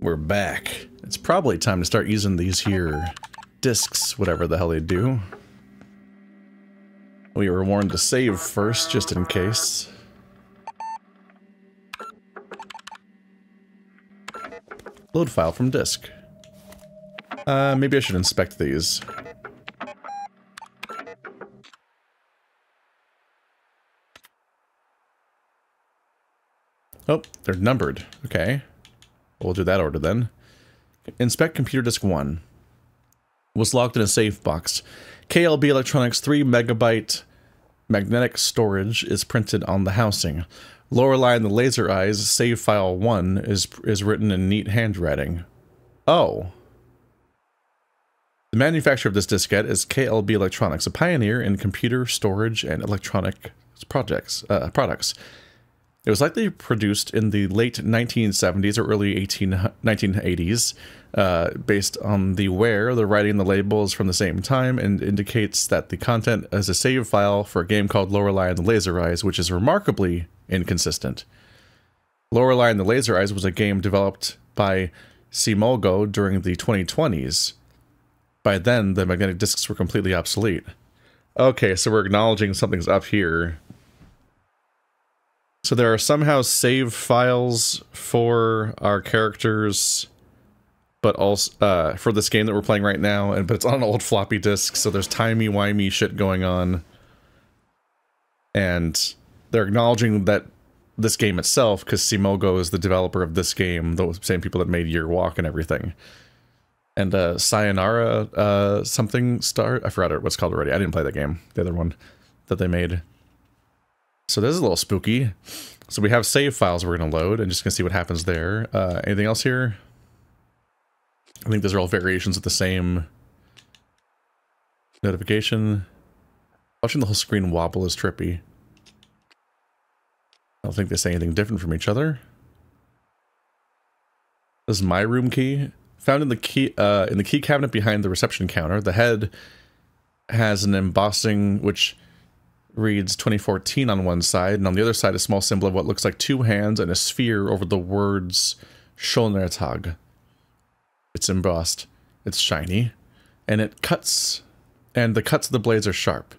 We're back. It's probably time to start using these here discs, whatever the hell they do. We were warned to save first, just in case. Load file from disk. Maybe I should inspect these. Oh, they're numbered. Okay. We'll do that order then. Inspect computer disk 1. Was locked in a safe box. KLB Electronics 3 megabyte magnetic storage is printed on the housing. Lorelei and the Laser Eyes save file 1 is written in neat handwriting. Oh. The manufacturer of this diskette is KLB Electronics, a pioneer in computer storage and electronic products. It was likely produced in the late 1970s or early 1980s, based on the wear. The writing and the label is from the same time and indicates that the content is a save file for a game called Lorelei and the Laser Eyes, which is remarkably inconsistent. Lorelei and the Laser Eyes was a game developed by Simolgo during the 2020s. By then, the magnetic discs were completely obsolete. Okay, so we're acknowledging something's up here. So there are somehow save files for our characters, but also for this game that we're playing right now, but it's on an old floppy disk, so there's timey-wimey shit going on. And they're acknowledging that this game itself, because Simogo is the developer of this game, the same people that made Year Walk and everything. And Sayonara something star, I forgot what's called already. I didn't play that game, the other one that they made. So this is a little spooky. So we have save files we're going to load and just going to see what happens there. Anything else here? I think those are all variations of the same notification. Watching the whole screen wobble is trippy. I don't think they say anything different from each other. This is my room key. Found in the key cabinet behind the reception counter. The head has an embossing which reads 2014 on one side, and on the other side a small symbol of what looks like two hands and a sphere over the words Schönertag. It's embossed, it's shiny, and it cuts, and the cuts of the blades are sharp.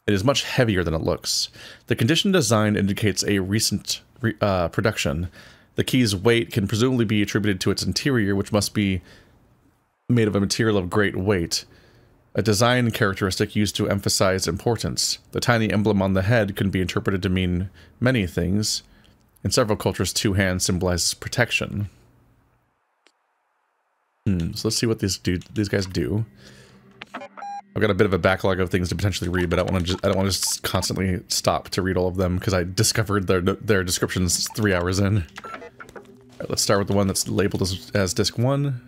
It is much heavier than it looks. The condition design indicates a recent production. The key's weight can presumably be attributed to its interior, which must be made of a material of great weight. A design characteristic used to emphasize importance. The tiny emblem on the head can be interpreted to mean many things. In several cultures, two hands symbolizes protection. So let's see what these guys do. I've got a bit of a backlog of things to potentially read, but I don't want to just constantly stop to read all of them because I discovered their descriptions 3 hours in. All right, let's start with the one that's labeled as Disc 1.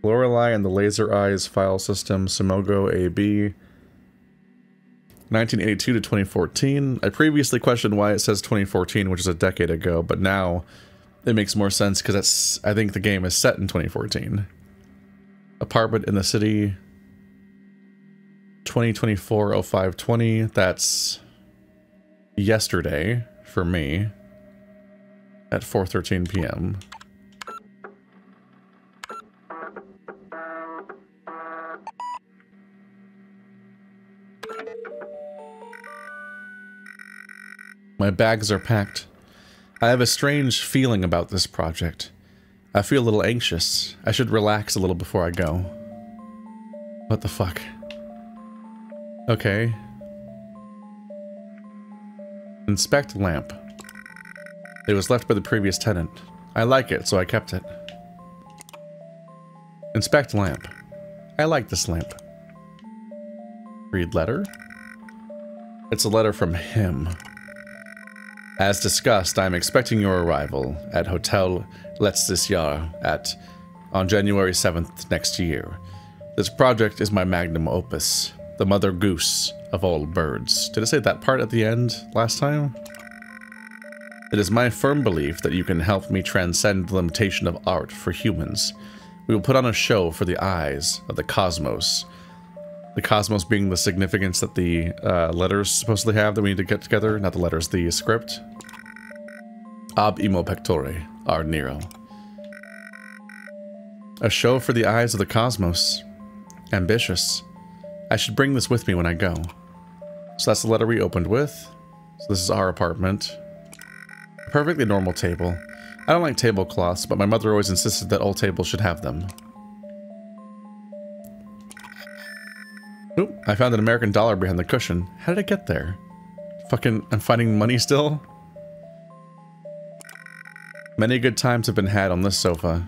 Lorelei and the Laser Eyes file system, Simogo AB, 1982 to 2014. I previously questioned why it says 2014, which is a decade ago, but now it makes more sense because I think the game is set in 2014. Apartment in the city, 2024-05-20. That's yesterday for me at 4:13 p.m. My bags are packed. I have a strange feeling about this project. I feel a little anxious. I should relax a little before I go. What the fuck? Okay. Inspect lamp. It was left by the previous tenant. I like it, so I kept it. Inspect lamp. I like this lamp. Read letter. It's a letter from him. As discussed, I am expecting your arrival at Hotel Letzisyar on January 7th next year. This project is my magnum opus, the mother goose of all birds. Did I say that part at the end last time? It is my firm belief that you can help me transcend the limitation of art for humans. We will put on a show for the eyes of the cosmos. The cosmos being the significance that the letters supposedly have that we need to get together. Not the letters, the script. Ab imo pectore, our Nero. A show for the eyes of the cosmos. Ambitious. I should bring this with me when I go. So that's the letter we opened with. So this is our apartment. A perfectly normal table. I don't like tablecloths, but my mother always insisted that all tables should have them. Oop, I found an American dollar behind the cushion. How did I get there? Fucking, I'm finding money still? Many good times have been had on this sofa.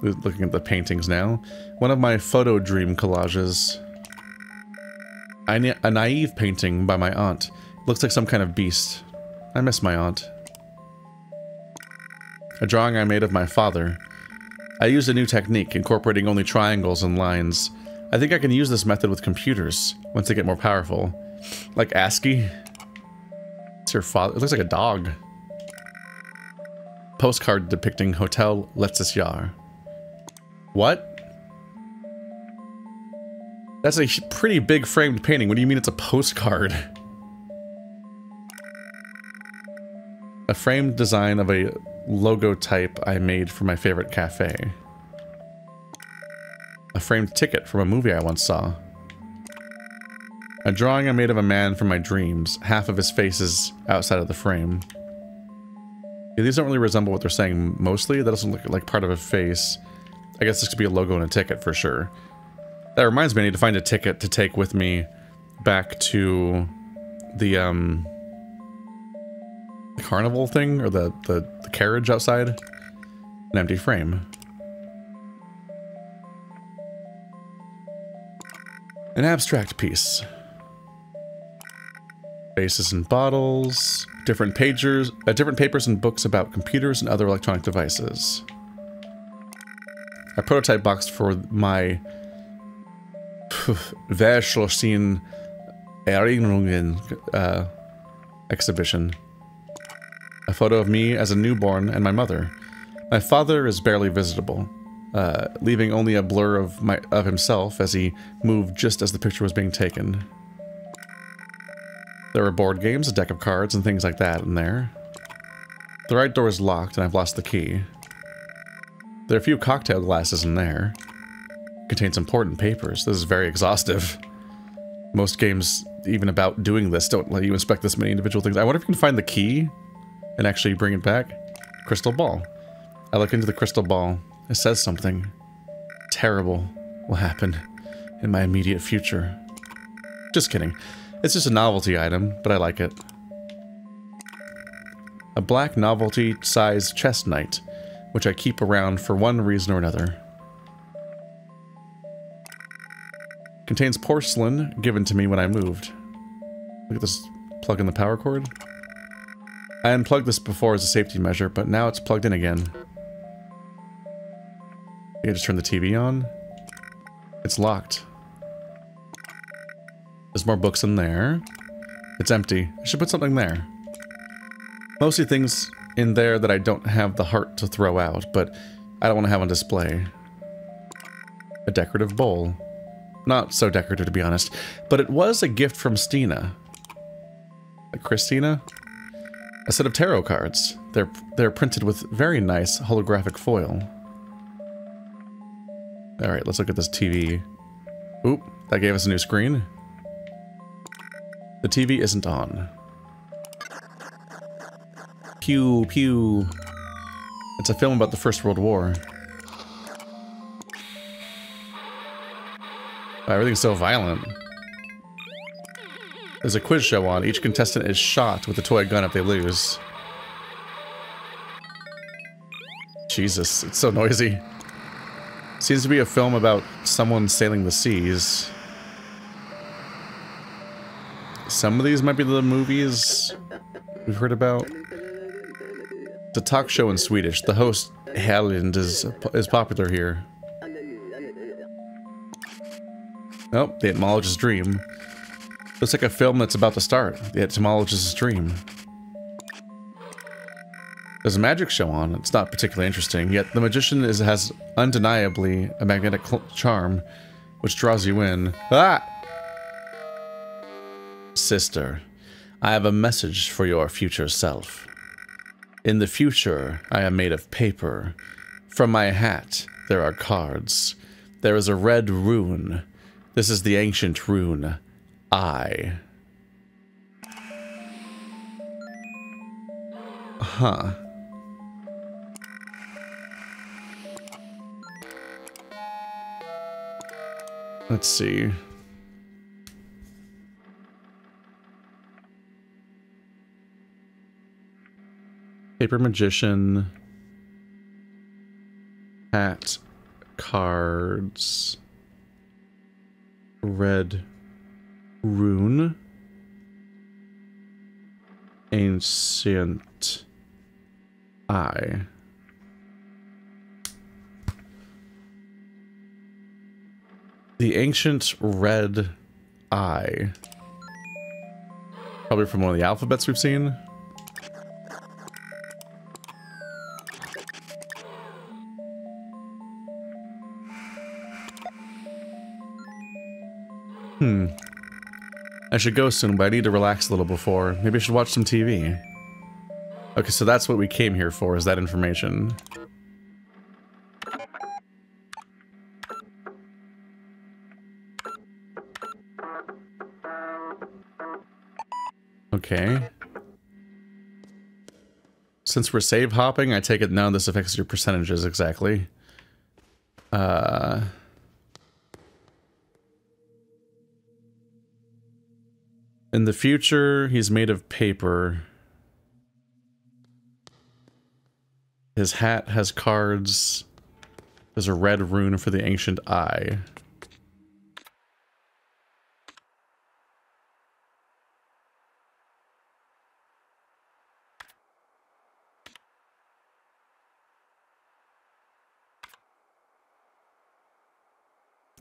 Looking at the paintings now. One of my photo dream collages. A naive painting by my aunt. Looks like some kind of beast. I miss my aunt. A drawing I made of my father. I used a new technique, incorporating only triangles and lines. I think I can use this method with computers, once they get more powerful. Like ASCII. It's your father. It looks like a dog. Postcard depicting Hotel Letztes Jahr. What? That's a pretty big framed painting. What do you mean it's a postcard? A framed design of a logo type I made for my favorite cafe. A framed ticket from a movie I once saw. A drawing I made of a man from my dreams. Half of his face is outside of the frame. Yeah, these don't really resemble what they're saying mostly. That doesn't look like part of a face. I guess this could be a logo and a ticket for sure. That reminds me, I need to find a ticket to take with me back to the carnival thing, or the carriage outside. An empty frame. An abstract piece. Faces and bottles. Different papers and books about computers and other electronic devices. A prototype box for my Verschlossene Erinnerungen exhibition. A photo of me as a newborn and my mother. My father is barely visible, leaving only a blur of himself as he moved just as the picture was being taken. There are board games, a deck of cards, and things like that in there. The right door is locked and I've lost the key. There are a few cocktail glasses in there. Contains important papers. This is very exhaustive. Most games, even about doing this, don't let you inspect this many individual things. I wonder if you can find the key and actually bring it back. Crystal ball. I look into the crystal ball. It says something terrible will happen in my immediate future. Just kidding. It's just a novelty item, but I like it. A black novelty-sized chest knight, which I keep around for one reason or another. Contains porcelain given to me when I moved. Look at this plug in the power cord. I unplugged this before as a safety measure, but now it's plugged in again. You just turn the TV on. It's locked. There's more books in there. It's empty. I should put something there. Mostly things in there that I don't have the heart to throw out, but I don't want to have on display. A decorative bowl. Not so decorative, to be honest, but it was a gift from Stina. Christina? A set of tarot cards. They're printed with very nice holographic foil. Alright, let's look at this TV. Oop, that gave us a new screen. The TV isn't on. Pew, pew. It's a film about the First World War. Wow, everything's so violent. There's a quiz show on. Each contestant is shot with a toy gun if they lose. Jesus, it's so noisy. Seems to be a film about someone sailing the seas. Some of these might be the movies we've heard about. It's a talk show in Swedish. The host, Herlind, is popular here. Oh, the etymologist's dream. Looks like a film that's about to start. The etymologist's dream. There's a magic show on. It's not particularly interesting, yet the magician has undeniably a magnetic charm, which draws you in. Ah! Sister. I have a message for your future self. In the future, I am made of paper. From my hat, there are cards. There is a red rune. This is the ancient rune, I. Huh. Let's see. Paper magician. Hat. Cards. Red rune. Ancient eye. The ancient red eye. Probably from one of the alphabets we've seen. I should go soon, but I need to relax a little before. Maybe I should watch some TV. Okay, so that's what we came here for, is that information. Okay. Since we're save hopping, I take it none of this affects your percentages exactly. In the future, he's made of paper. His hat has cards. There's a red rune for the ancient eye.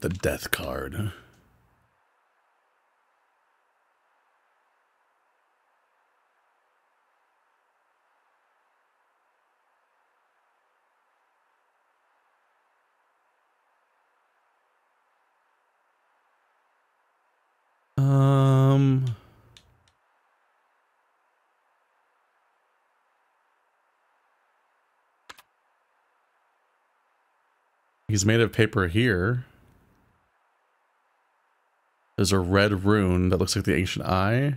The death card. He's made of paper here. There's a red rune that looks like the ancient eye.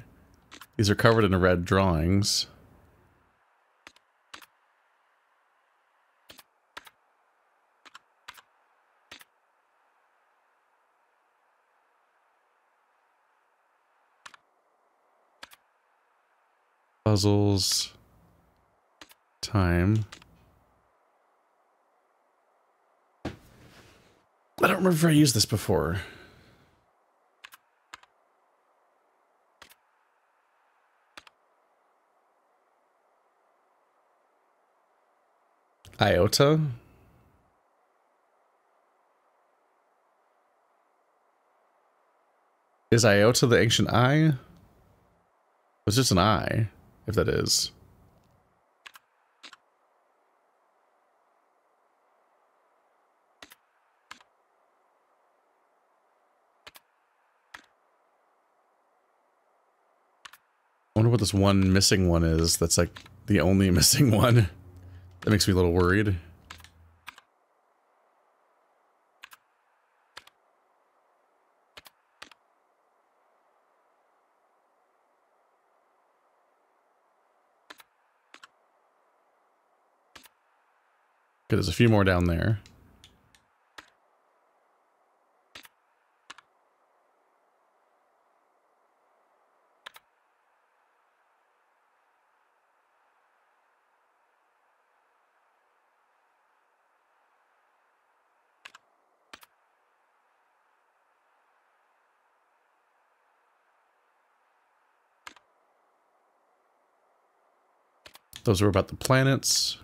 These are covered in red drawings. Puzzles. Time. I don't remember if I used this before. Iota? Is Iota the ancient eye? It's just an eye, if that is. I wonder what this one missing one is that's like the only missing one. That makes me a little worried. Okay, there's a few more down there. Those were about the planets.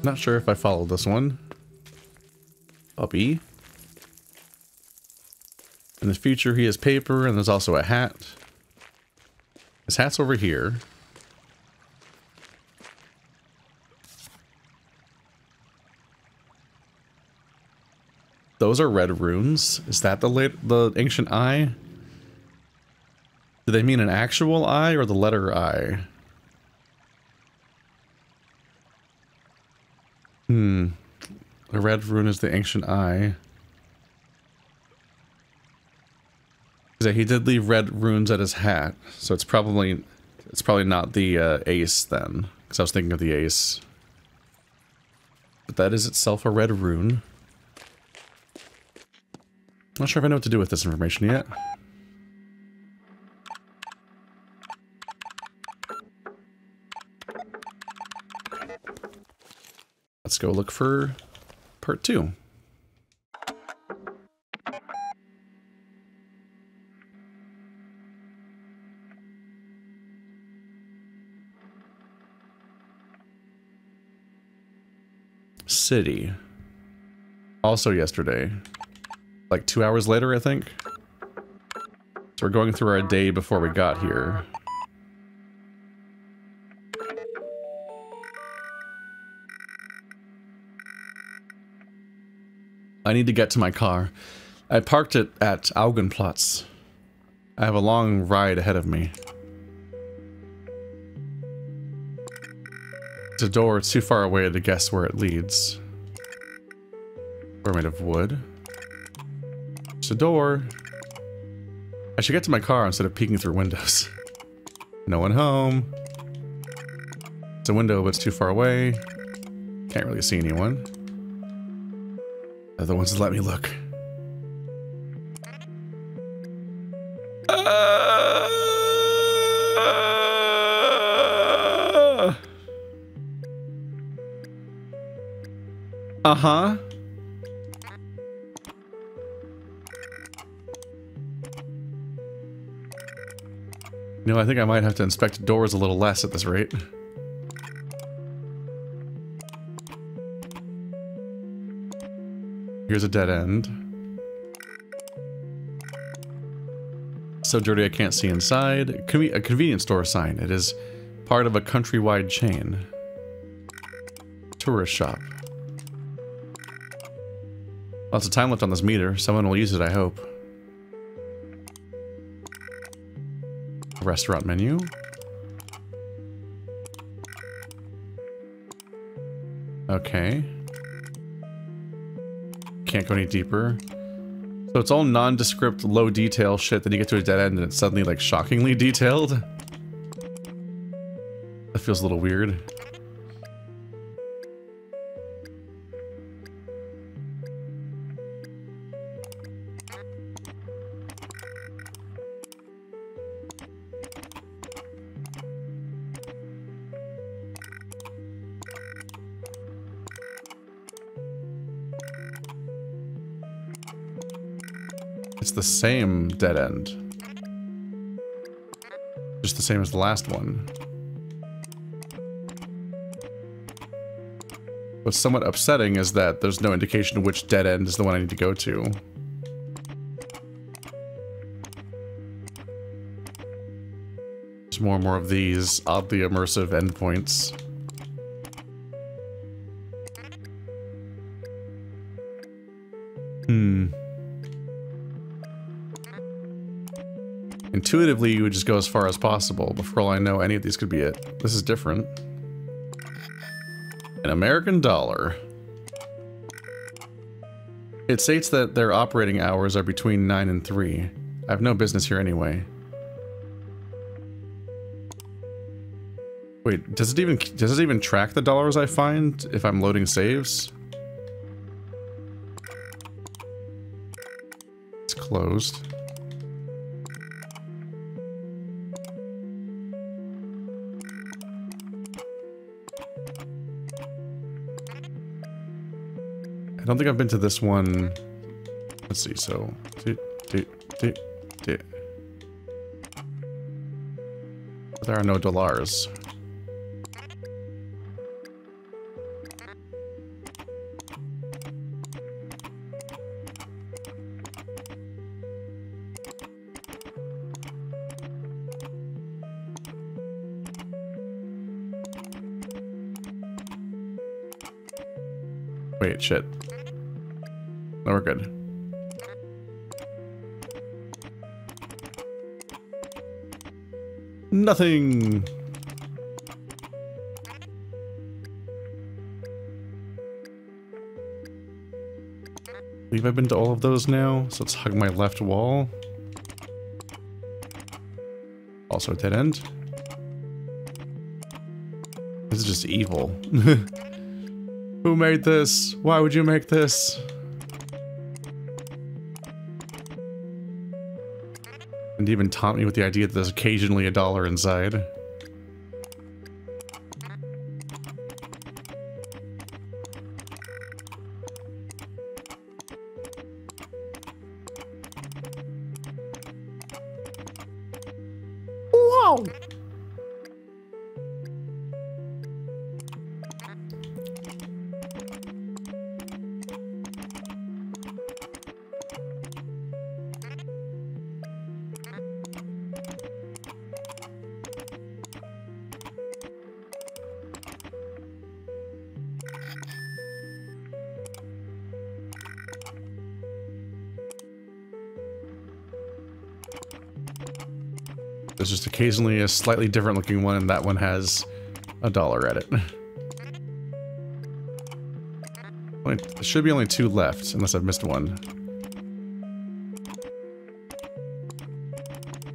Not sure if I followed this one. Puppy. In the future, he has paper, and there's also a hat. His hat's over here. those are red runes. Is that the ancient eye? Do they mean an actual eye or the letter I? The red rune is the ancient eye. Yeah, he did leave red runes at his hat, so it's probably not the ace then, because I was thinking of the ace. But that is itself a red rune. Not sure if I know what to do with this information yet. Let's go look for part 2. City. Also yesterday. Like 2 hours later, I think. So we're going through our day before we got here. I need to get to my car. I parked it at Augenplatz. I have a long ride ahead of me. It's a door too far away to guess where it leads. We're made of wood. It's a door. I should get to my car instead of peeking through windows. No one home. It's a window, but it's too far away. Can't really see anyone. They're the ones that let me look. Uh-huh. You know, I think I might have to inspect doors a little less at this rate. Here's a dead end. So dirty I can't see inside. A convenience store sign. It is part of a countrywide chain. Tourist shop. Lots of time left on this meter. Someone will use it, I hope. Restaurant menu. Okay. Can't go any deeper. So it's all nondescript, low detail shit, then you get to a dead end and it's suddenly like shockingly detailed. That feels a little weird. It's the same dead end. Just the same as the last one. What's somewhat upsetting is that there's no indication which dead end is the one I need to go to. There's more and more of these oddly immersive endpoints. Intuitively, you would just go as far as possible, but for all I know, any of these could be it. This is different. An American dollar. It states that their operating hours are between 9 and 3. I have no business here anyway. Wait, does it even track the dollars I find if I'm loading saves? It's closed. I don't think I've been to this one. Let's see, so... There are no dollars. Wait, shit. No, we're good. Nothing. I believe I've been to all of those now, so let's hug my left wall. Also a dead end. This is just evil. Who made this? Why would you make this? And even taunt me with the idea that there's occasionally a dollar inside. Whoa! There's just occasionally a slightly different looking one, and that one has a dollar at it. There should be only 2 left, unless I've missed one.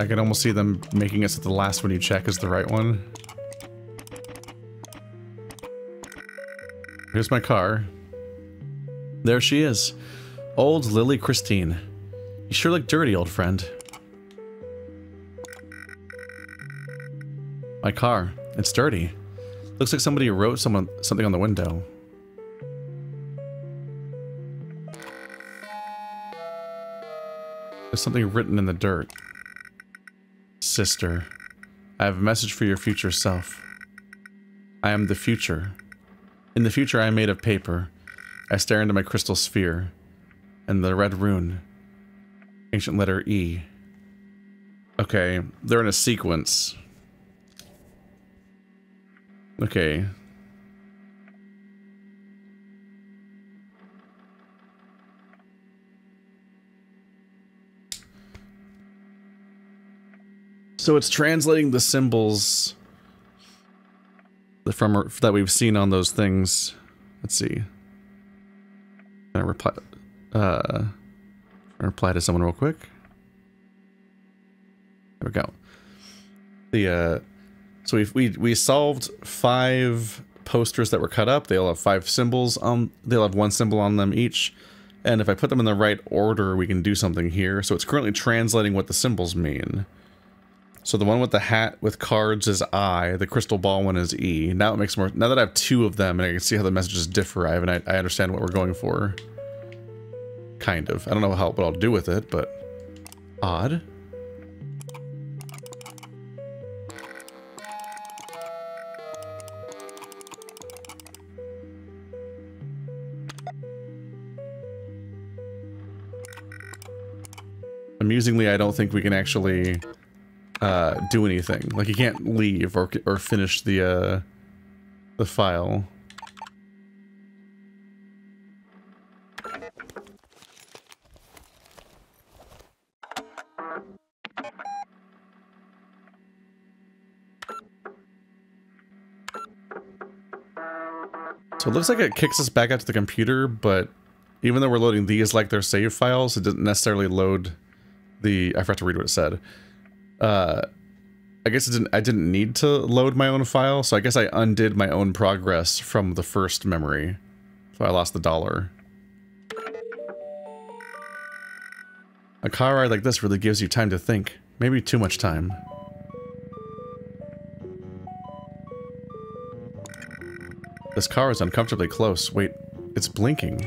I can almost see them making it so the last one you check is the right one. Here's my car. There she is. Old Lily Christine. You sure look dirty, old friend. My car. It's dirty. Looks like somebody wrote something on the window. There's something written in the dirt. Sister, I have a message for your future self. I am the future. In the future I am made of paper. I stare into my crystal sphere. And the red rune. Ancient letter E. Okay, they're in a sequence. Okay. So it's translating the symbols that we've seen on those things. Let's see. Can I reply to someone real quick? There we go. So we solved 5 posters that were cut up. They all have 5 symbols on. They'll have 1 symbol on them each. And if I put them in the right order, we can do something here. So it's currently translating what the symbols mean. So the one with the hat with cards is I. The crystal ball one is E. Now it makes more. Now that I have 2 of them and I can see how the messages differ, I understand what we're going for. Kind of. I don't know what I'll do with it, but odd. Amusingly, I don't think we can actually do anything. Like, you can't leave or finish the file. So it looks like it kicks us back out to the computer, but even though we're loading these like they're save files, it doesn't necessarily load the... I forgot to read what it said. I guess I didn't need to load my own file, so I guess I undid my own progress from the first memory. So I lost the $1. A car ride like this really gives you time to think. Maybe too much time. This car is uncomfortably close. Wait, it's blinking.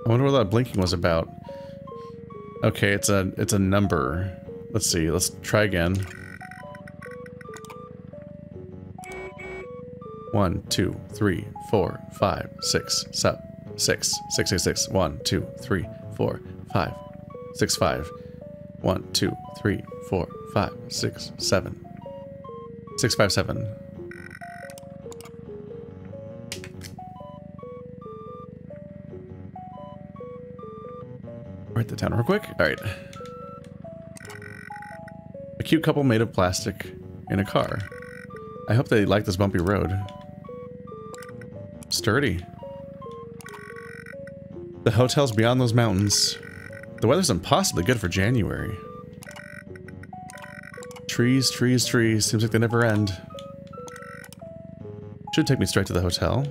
I wonder what that blinking was about. Okay, it's a number. Let's see, let's try again. 1, 2, 3, 4, 5, 6, 7, 6, 6, 6, 6, 1, 2, 3, 4, 5, 6, 5, 1, 2, 3, 4, 5, 6, 7, 657. Write that down real quick. All right. A cute couple made of plastic in a car. I hope they like this bumpy road. Sturdy. The hotel's beyond those mountains. The weather's impossibly good for January. Trees, trees, trees. Seems like they never end. Should take me straight to the hotel.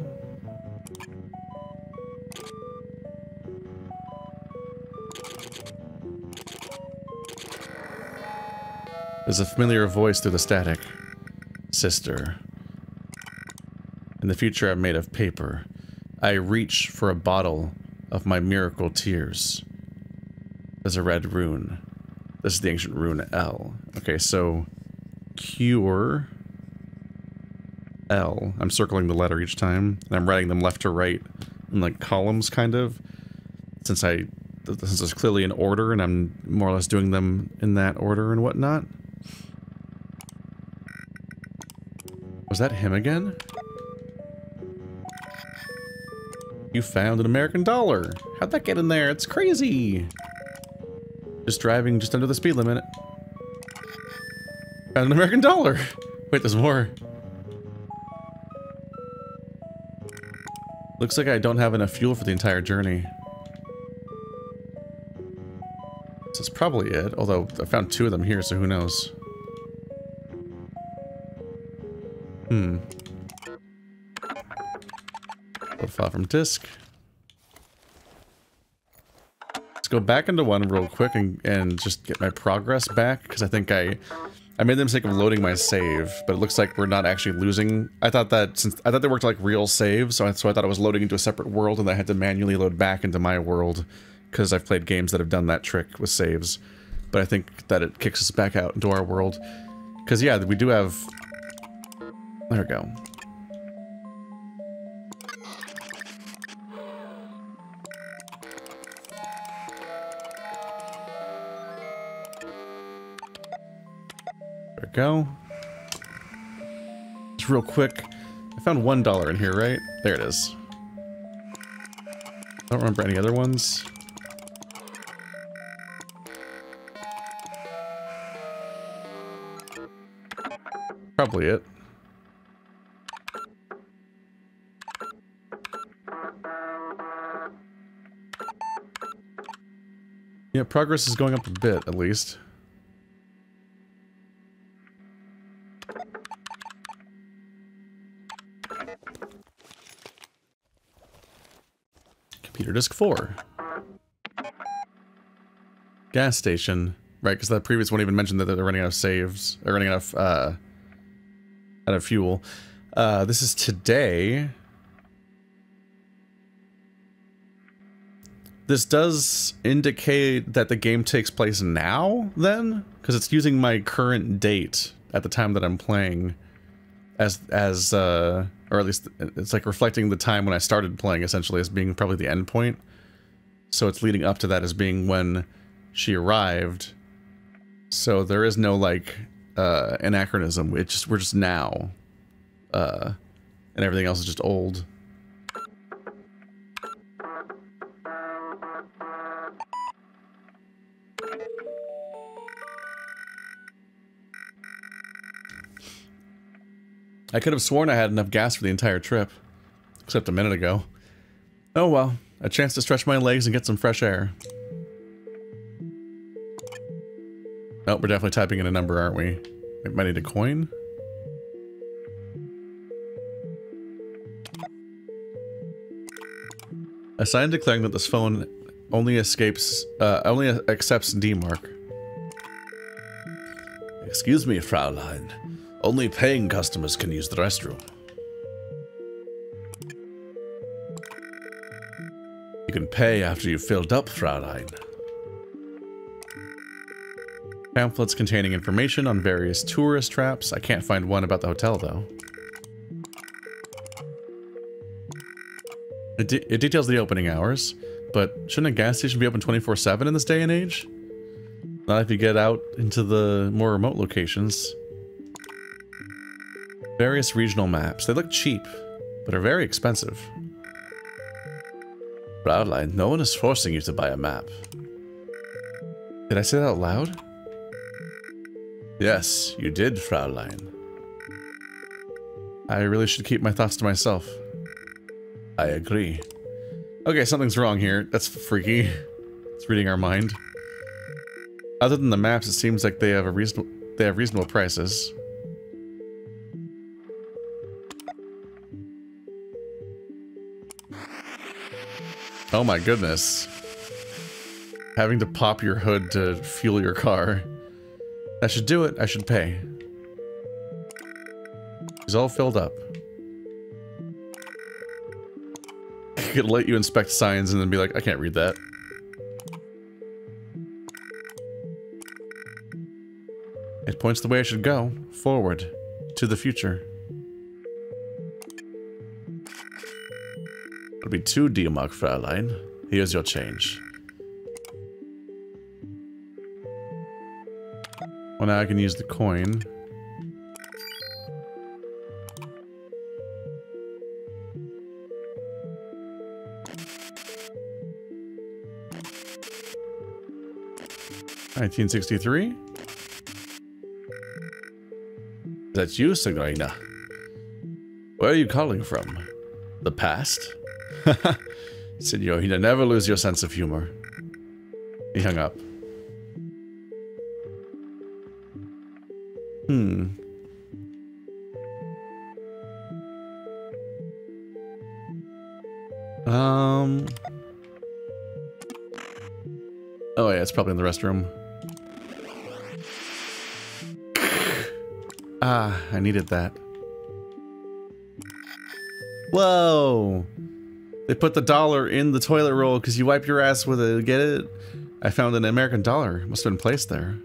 There's a familiar voice through the static. Sister. In the future I'm made of paper. I reach for a bottle of my miracle tears. There's a red rune. This is the ancient rune L. Okay, so cure L. I'm circling the letter each time, and I'm writing them left to right in like columns, kind of. Since this is clearly in order, and I'm more or less doing them in that order and whatnot. Was that him again? You found an American dollar. How'd that get in there? It's crazy. Just driving just under the speed limit. Found an American dollar. Wait, there's more. Looks like I don't have enough fuel for the entire journey. So that's probably it. Although I found 2 of them here, so who knows. File from disk. Let's go back into one real quick and just get my progress back, because I think I made the mistake of loading my save, but it looks like we're not actually losing. I thought they worked like real saves, so I thought I was loading into a separate world, and I had to manually load back into my world, because I've played games that have done that trick with saves. But I think that it kicks us back out into our world, because yeah, we do have. There we go. There we go. Just real quick, I found $1 in here, right? There it is. I don't remember any other ones. Probably it. Yeah, progress is going up a bit, at least. Computer disk 4. Gas station. Right, because that previous one even mentioned that they're running out of saves. Or running out of fuel. This is today. This does indicate that the game takes place now, then? Because it's using my current date at the time that I'm playing as or at least it's like reflecting the time when I started playing, essentially, as being probably the end point. So it's leading up to that as being when she arrived. So there is no, like, anachronism. We're just now. And everything else is just old. I could have sworn I had enough gas for the entire trip. Except a minute ago. Oh well, a chance to stretch my legs and get some fresh air. Oh, we're definitely typing in a number, aren't we? We might need a coin. A sign declaring that this phone only accepts D-Mark. Excuse me, Fraulein. Only paying customers can use the restroom. You can pay after you've filled up, Fraulein. Pamphlets containing information on various tourist traps. I can't find one about the hotel, though. It details the opening hours, but shouldn't a gas station be open 24/7 in this day and age? Not if you get out into the more remote locations. Various regional maps. They look cheap, but are very expensive. Fraulein, no one is forcing you to buy a map. Did I say that out loud? Yes, you did, Fraulein. I really should keep my thoughts to myself. I agree. Okay, something's wrong here. That's freaky. It's reading our mind. Other than the maps, it seems like they have reasonable prices. Oh my goodness. Having to pop your hood to fuel your car. I should do it. I should pay. He's all filled up. I could let you inspect signs and then be like, I can't read that. It points the way I should go. Forward. To the future. It'll be 2 D-Mark, Fraulein. Here's your change. Well, now I can use the coin. $1963? That's you, Signorina. Where are you calling from? The past? Signorina, never lose your sense of humor. He hung up. Oh yeah, it's probably in the restroom. Ah, I needed that. Whoa! They put the dollar in the toilet roll because you wipe your ass with it. Get it? I found an American dollar. Must have been placed there.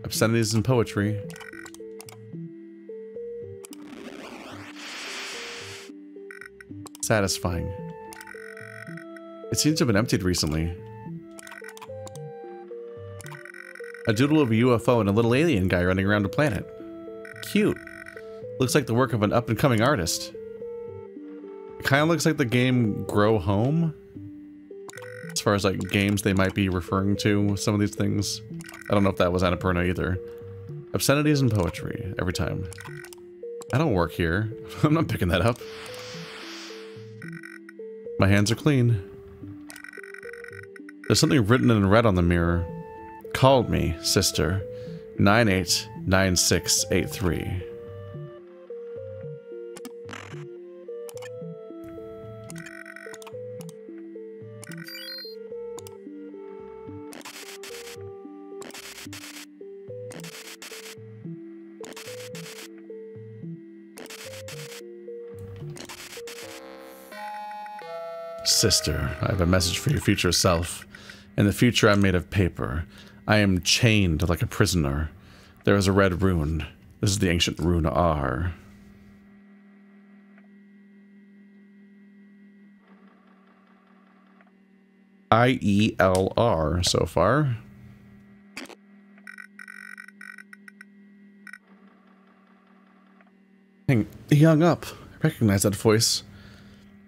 Obscenities and poetry. Satisfying. It seems to have been emptied recently. A doodle of a UFO and a little alien guy running around the planet. Cute. Looks like the work of an up-and-coming artist. It kind of looks like the game Grow Home. As far as like games they might be referring to with some of these things. I don't know if that was Annapurna either. Obscenities and poetry every time. I don't work here. I'm not picking that up. My hands are clean. There's something written in red on the mirror. Called me, sister. 989683. Sister, I have a message for your future self. In the future, I'm made of paper. I am chained like a prisoner. There is a red rune. This is the ancient rune R. IELR so far. Dang, he hung up. I recognize that voice.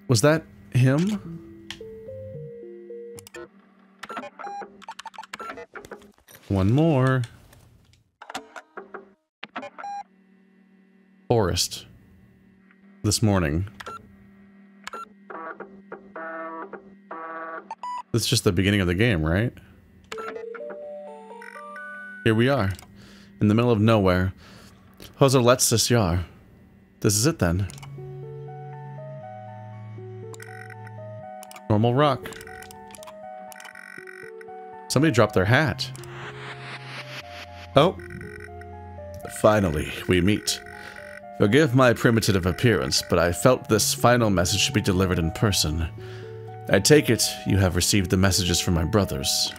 Was that him? One more. Forest. This morning. This is just the beginning of the game, right? Here we are. In the middle of nowhere. Hoserletsis Yar. This is it then. Normal rock. Somebody dropped their hat. Oh. Finally, we meet. Forgive my primitive appearance, but I felt this final message should be delivered in person. I take it you have received the messages from my brothers.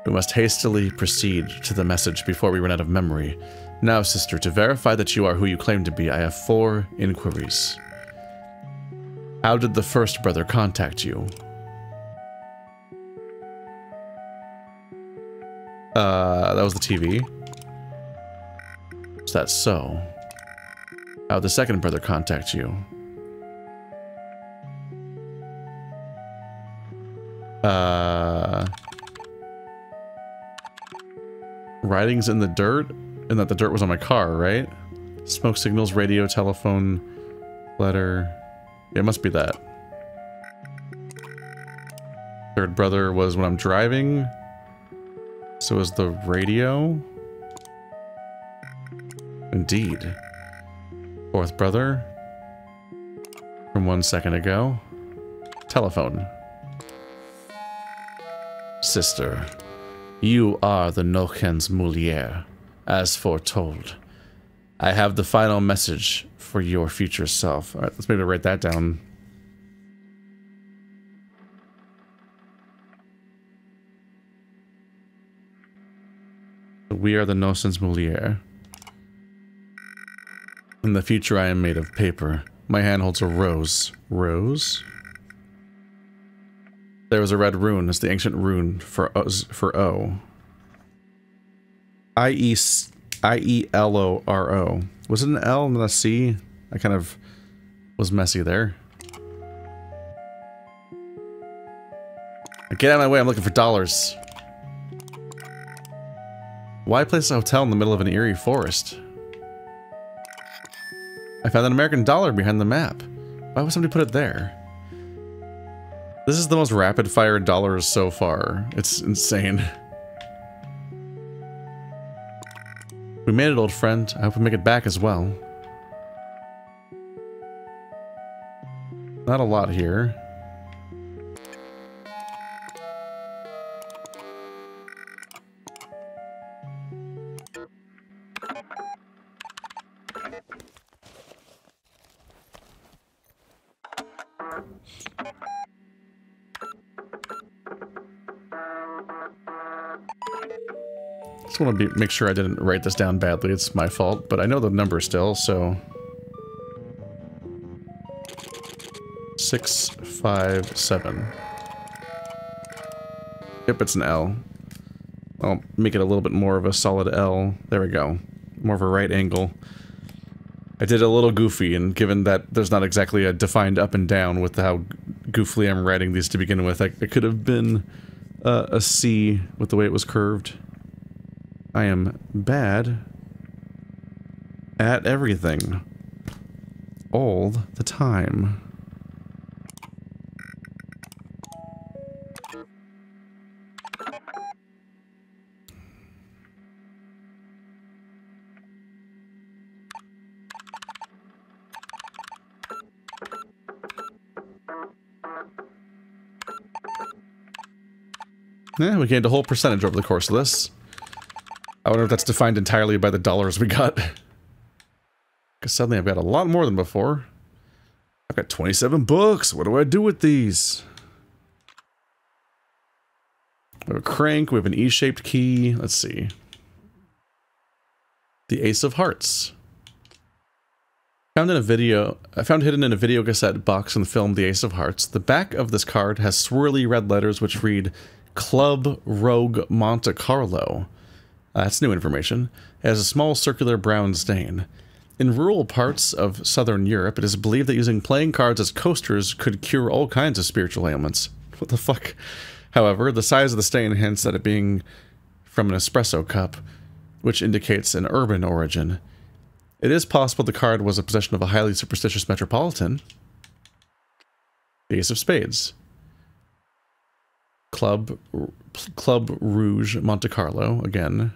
We must hastily proceed to the message before we run out of memory. Now, sister, to verify that you are who you claim to be, I have 4 inquiries. How did the first brother contact you? That was the TV. Is that so? How'd the second brother contact you? Writings in the dirt? And that the dirt was on my car, right? Smoke signals, radio, telephone, letter. Yeah, it must be that. Third brother was when I'm driving. So was the radio. Indeed. Fourth brother. From 1 second ago. Telephone. Sister. You are the Nochen's Mouliere, as foretold. I have the final message for your future self. Alright, let's maybe write that down. We are the Nochen's Mouliere. In the future I am made of paper. My hand holds a rose. Rose? There was a red rune. It's the ancient rune for O. I-E-L-O-R-O. Was it an L and a C? I kind of was messy there. Get out of my way, I'm looking for dollars. Why place a hotel in the middle of an eerie forest? I found an American dollar behind the map. Why would somebody put it there? This is the most rapid-fire dollars so far. It's insane. We made it, old friend. I hope we make it back as well. Not a lot here. Just want to make sure I didn't write this down badly. It's my fault, but I know the number still, so 657. Yep, it's an L. I'll make it a little bit more of a solid L. There we go. More of a right angle. I did a little goofy, and given that there's not exactly a defined up and down with how goofily I'm writing these to begin with, it could have been a C with the way it was curved. I am bad at everything. All the time. Yeah, we gained a whole percentage over the course of this. I wonder if that's defined entirely by the dollars we got. Because suddenly I've got a lot more than before. I've got 27 books. What do I do with these? We have a crank. We have an E-shaped key. Let's see. The Ace of Hearts. I found hidden in a video cassette box in the film The Ace of Hearts. The back of this card has swirly red letters which read Club Rogue Monte Carlo. That's new information. It has a small circular brown stain. In rural parts of southern Europe, it is believed that using playing cards as coasters could cure all kinds of spiritual ailments. What the fuck? However, the size of the stain hints at it being from an espresso cup, which indicates an urban origin. It is possible the card was a possession of a highly superstitious metropolitan. The Ace of Spades. Club Rouge Monte Carlo, again.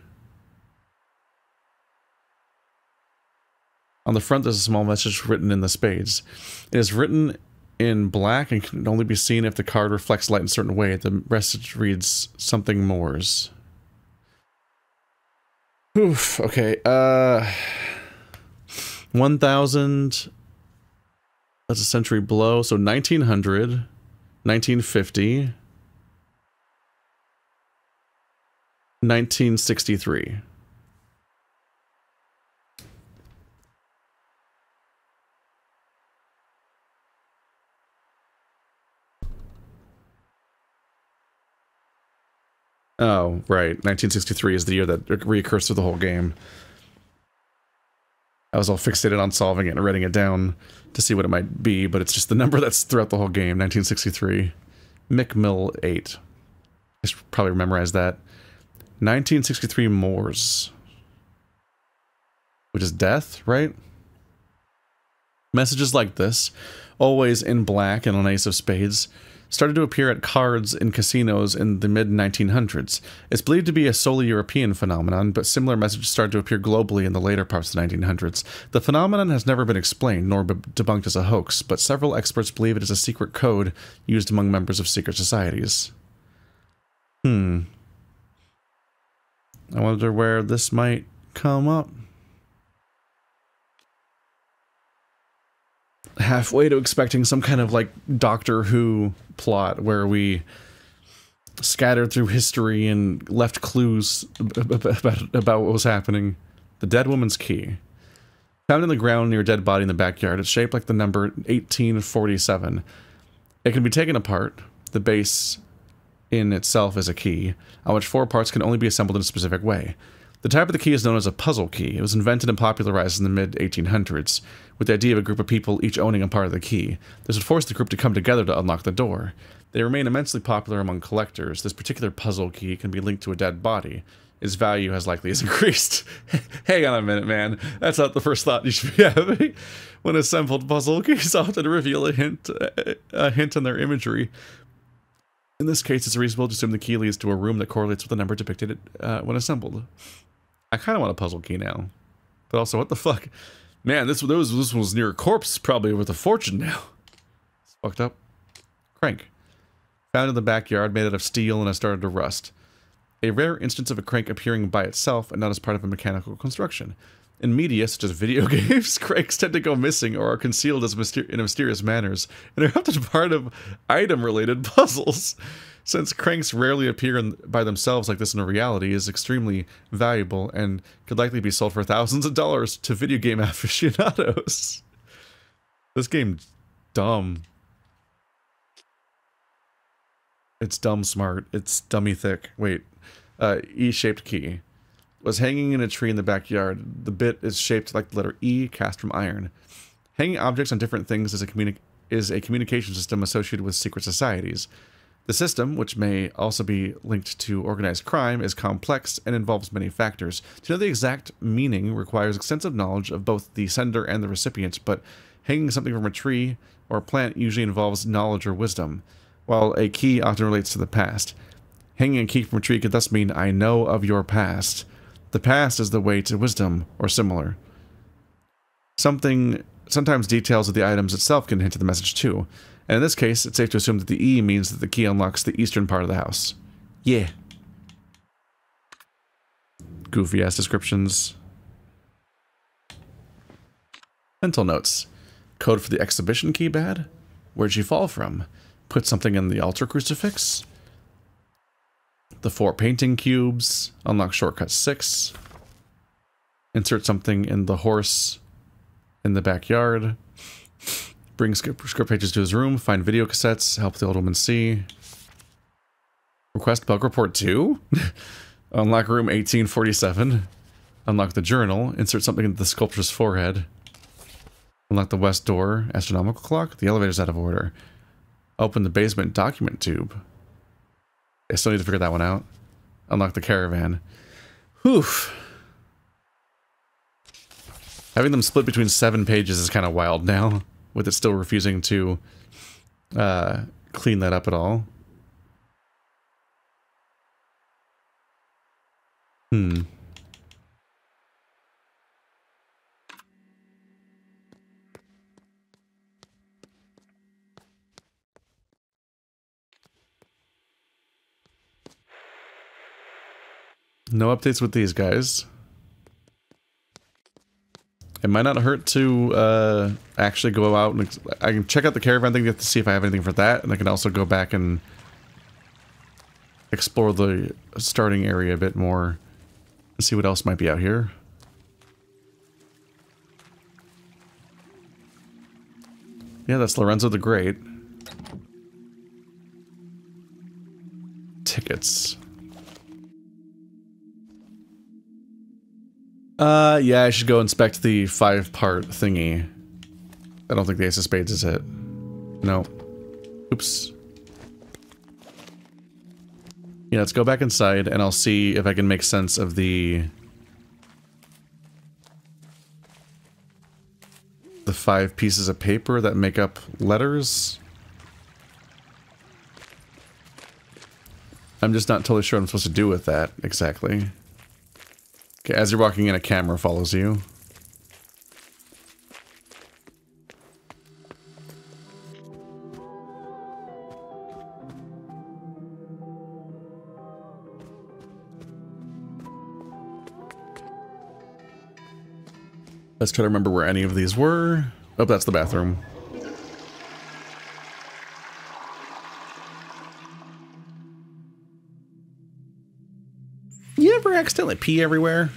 On the front, there's a small message written in the spades. It is written in black and can only be seen if the card reflects light in a certain way. The message reads something Moors. Oof, okay, 1000, that's a century below, so 1900, 1950, 1963. Oh, right. 1963 is the year that reoccurs through the whole game. I was all fixated on solving it and writing it down to see what it might be, but it's just the number that's throughout the whole game, 1963. McMill 8. I should probably memorize that. 1963 Moors. Which is death, right? Messages like this, always in black and an ace of spades, started to appear at cards in casinos in the mid-1900s. It's believed to be a solely European phenomenon, but similar messages started to appear globally in the later parts of the 1900s. The phenomenon has never been explained, nor debunked as a hoax, but several experts believe it is a secret code used among members of secret societies. I wonder where this might come up. Halfway to expecting some kind of like Doctor Who plot where we scattered through history and left clues about what was happening. The dead woman's key. Found in the ground near a dead body in the backyard, it's shaped like the number 1847. It can be taken apart. The base in itself is a key, on which 4 parts can only be assembled in a specific way. The type of the key is known as a puzzle key. It was invented and popularized in the mid-1800s, with the idea of a group of people each owning a part of the key. This would force the group to come together to unlock the door. They remain immensely popular among collectors. This particular puzzle key can be linked to a dead body. Its value has likely increased. Hang on a minute, man. That's not the first thought you should be having. When assembled, puzzle keys often reveal a hint on their imagery. In this case, it's reasonable to assume the key leads to a room that correlates with the number depicted when assembled. I kind of want a puzzle key now. But also, what the fuck? Man, this was near a corpse, probably worth a fortune now. It's fucked up. Crank. Found in the backyard, made out of steel, and has started to rust. A rare instance of a crank appearing by itself and not as part of a mechanical construction. In media, such as video games, cranks tend to go missing or are concealed as in mysterious manners, and are often part of item-related puzzles. Since cranks rarely appear by themselves like this in reality, is extremely valuable and could likely be sold for thousands of dollars to video game aficionados. This game's dumb. It's dumb smart. It's dummy thick. Wait. E-shaped key. Was hanging in a tree in the backyard. The bit is shaped like the letter E, cast from iron. Hanging objects on different things is a communication system associated with secret societies. The system, which may also be linked to organized crime, is complex and involves many factors. To know the exact meaning requires extensive knowledge of both the sender and the recipient, but hanging something from a tree or a plant usually involves knowledge or wisdom, while a key often relates to the past. Hanging a key from a tree could thus mean, I know of your past. The past is the way to wisdom, or similar. Sometimes details of the items itself can hint at the message too. And in this case, it's safe to assume that the E means that the key unlocks the eastern part of the house. Yeah. Goofy-ass descriptions. Mental notes. Code for the exhibition key bad? Where'd you fall from? Put something in the altar crucifix? The 4 painting cubes. Unlock shortcut 6. Insert something in the horse in the backyard. Bring script pages to his room. Find video cassettes. Help the old woman see. Request bug report 2. Unlock room 1847. Unlock the journal. Insert something into the sculpture's forehead. Unlock the west door. Astronomical clock. The elevator's out of order. Open the basement document tube. I still need to figure that one out. Unlock the caravan. Whew. Having them split between 7 pages is kind of wild now, with it still refusing to clean that up at all. No updates with these guys. It might not hurt to actually go out and I can check out the caravan thing to see if I have anything for that, and I can also go back and explore the starting area a bit more and see what else might be out here. Yeah, that's Lorenzo the Great. Tickets. Yeah, I should go inspect the 5-part thingy. I don't think the Ace of Spades is it. No. Oops. Yeah, let's go back inside and I'll see if I can make sense of the 5 pieces of paper that make up letters. I'm just not totally sure what I'm supposed to do with that exactly. Okay, as you're walking in, a camera follows you. Let's try to remember where any of these were. Oh, that's the bathroom. You ever accidentally pee everywhere?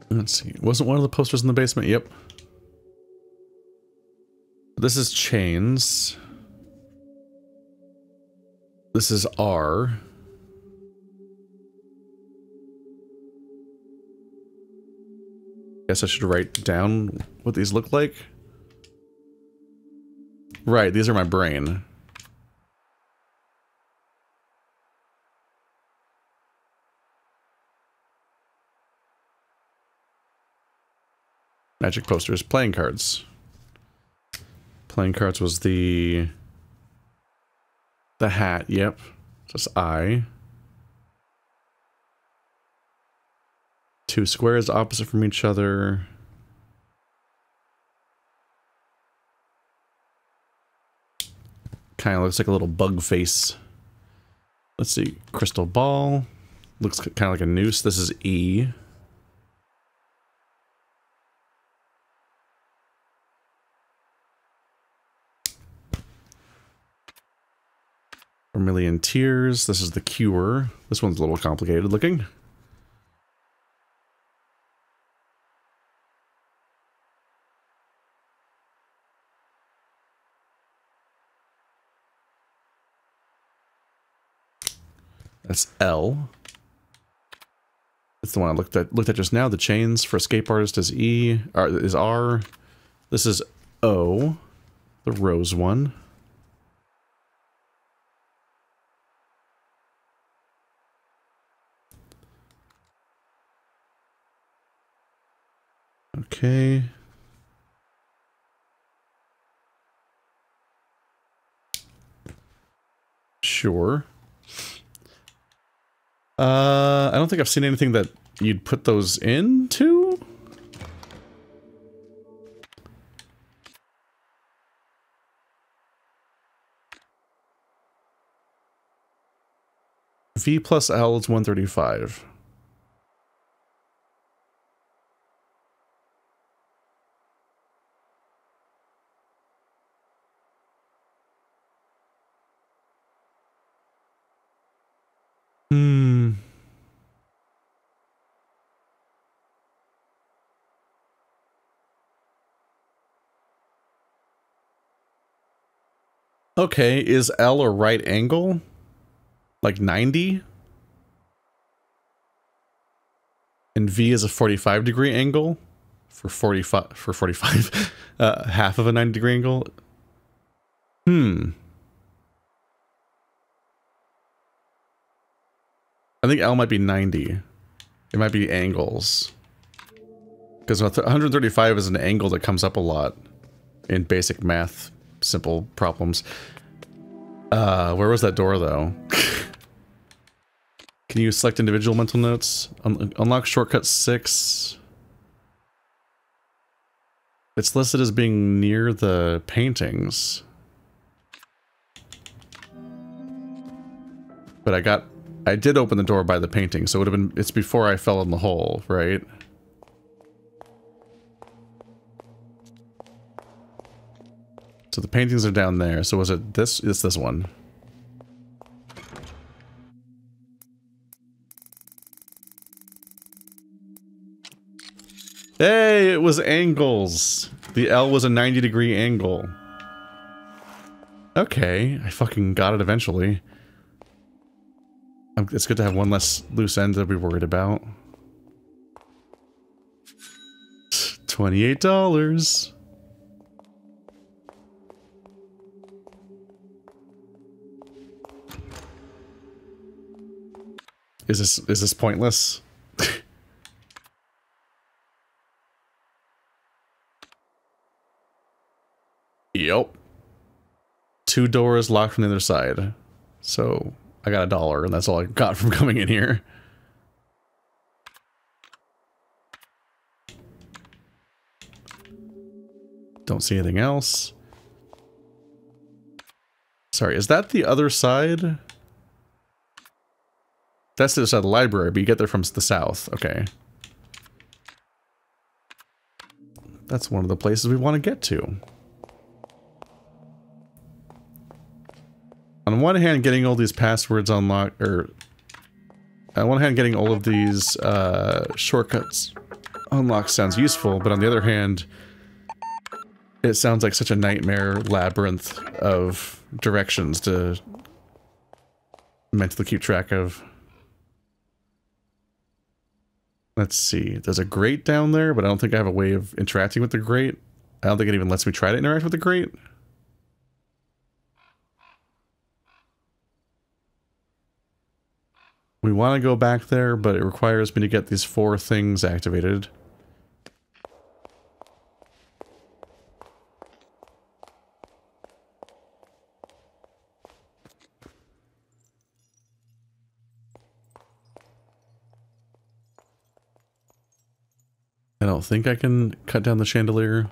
Let's see. Wasn't one of the posters in the basement? Yep. This is chains. This is R. Guess I should write down what these look like. Right, these are my brain. Magic posters, playing cards. Playing cards was the hat, yep. That's I. 2 squares opposite from each other. Kind of looks like a little bug face. Let's see. Crystal ball. Looks kind of like a noose. This is E. Vermilion tears. This is the cure. This one's a little complicated looking. That's L. That's the one I looked at just now. The chains for escape artist is E, or is R. This is O, the rose one. Okay. Sure. I don't think I've seen anything that you'd put those into. V plus L is 135. Okay, is L a right angle? Like 90? And V is a 45-degree angle? For 45, half of a 90-degree angle? I think L might be 90. It might be angles. Because 135 is an angle that comes up a lot in basic math, simple problems. Where was that door, though? Can you select individual mental notes? Unlock shortcut 6. It's listed as being near the paintings. But I did open the door by the painting, so it would have been, it's before I fell in the hole, right? So the paintings are down there, so was it this? It's this one. Hey, it was angles. The L was a 90-degree angle. Okay, I fucking got it eventually. It's good to have one less loose end to be worried about. $28. Is this pointless? Yep. 2 doors locked from the other side. So I got $1 and that's all I got from coming in here. Don't see anything else. Sorry, is that the other side? That's the other side of the library, but you get there from the south. Okay. That's one of the places we want to get to. On one hand, getting all these passwords unlocked, or... On one hand, getting all of these shortcuts unlocked sounds useful, but on the other hand, it sounds like such a nightmare labyrinth of directions to mentally keep track of. Let's see. There's a grate down there, but I don't think I have a way of interacting with the grate. I don't think it even lets me try to interact with the grate. We want to go back there, but it requires me to get these 4 things activated. I don't think I can cut down the chandelier.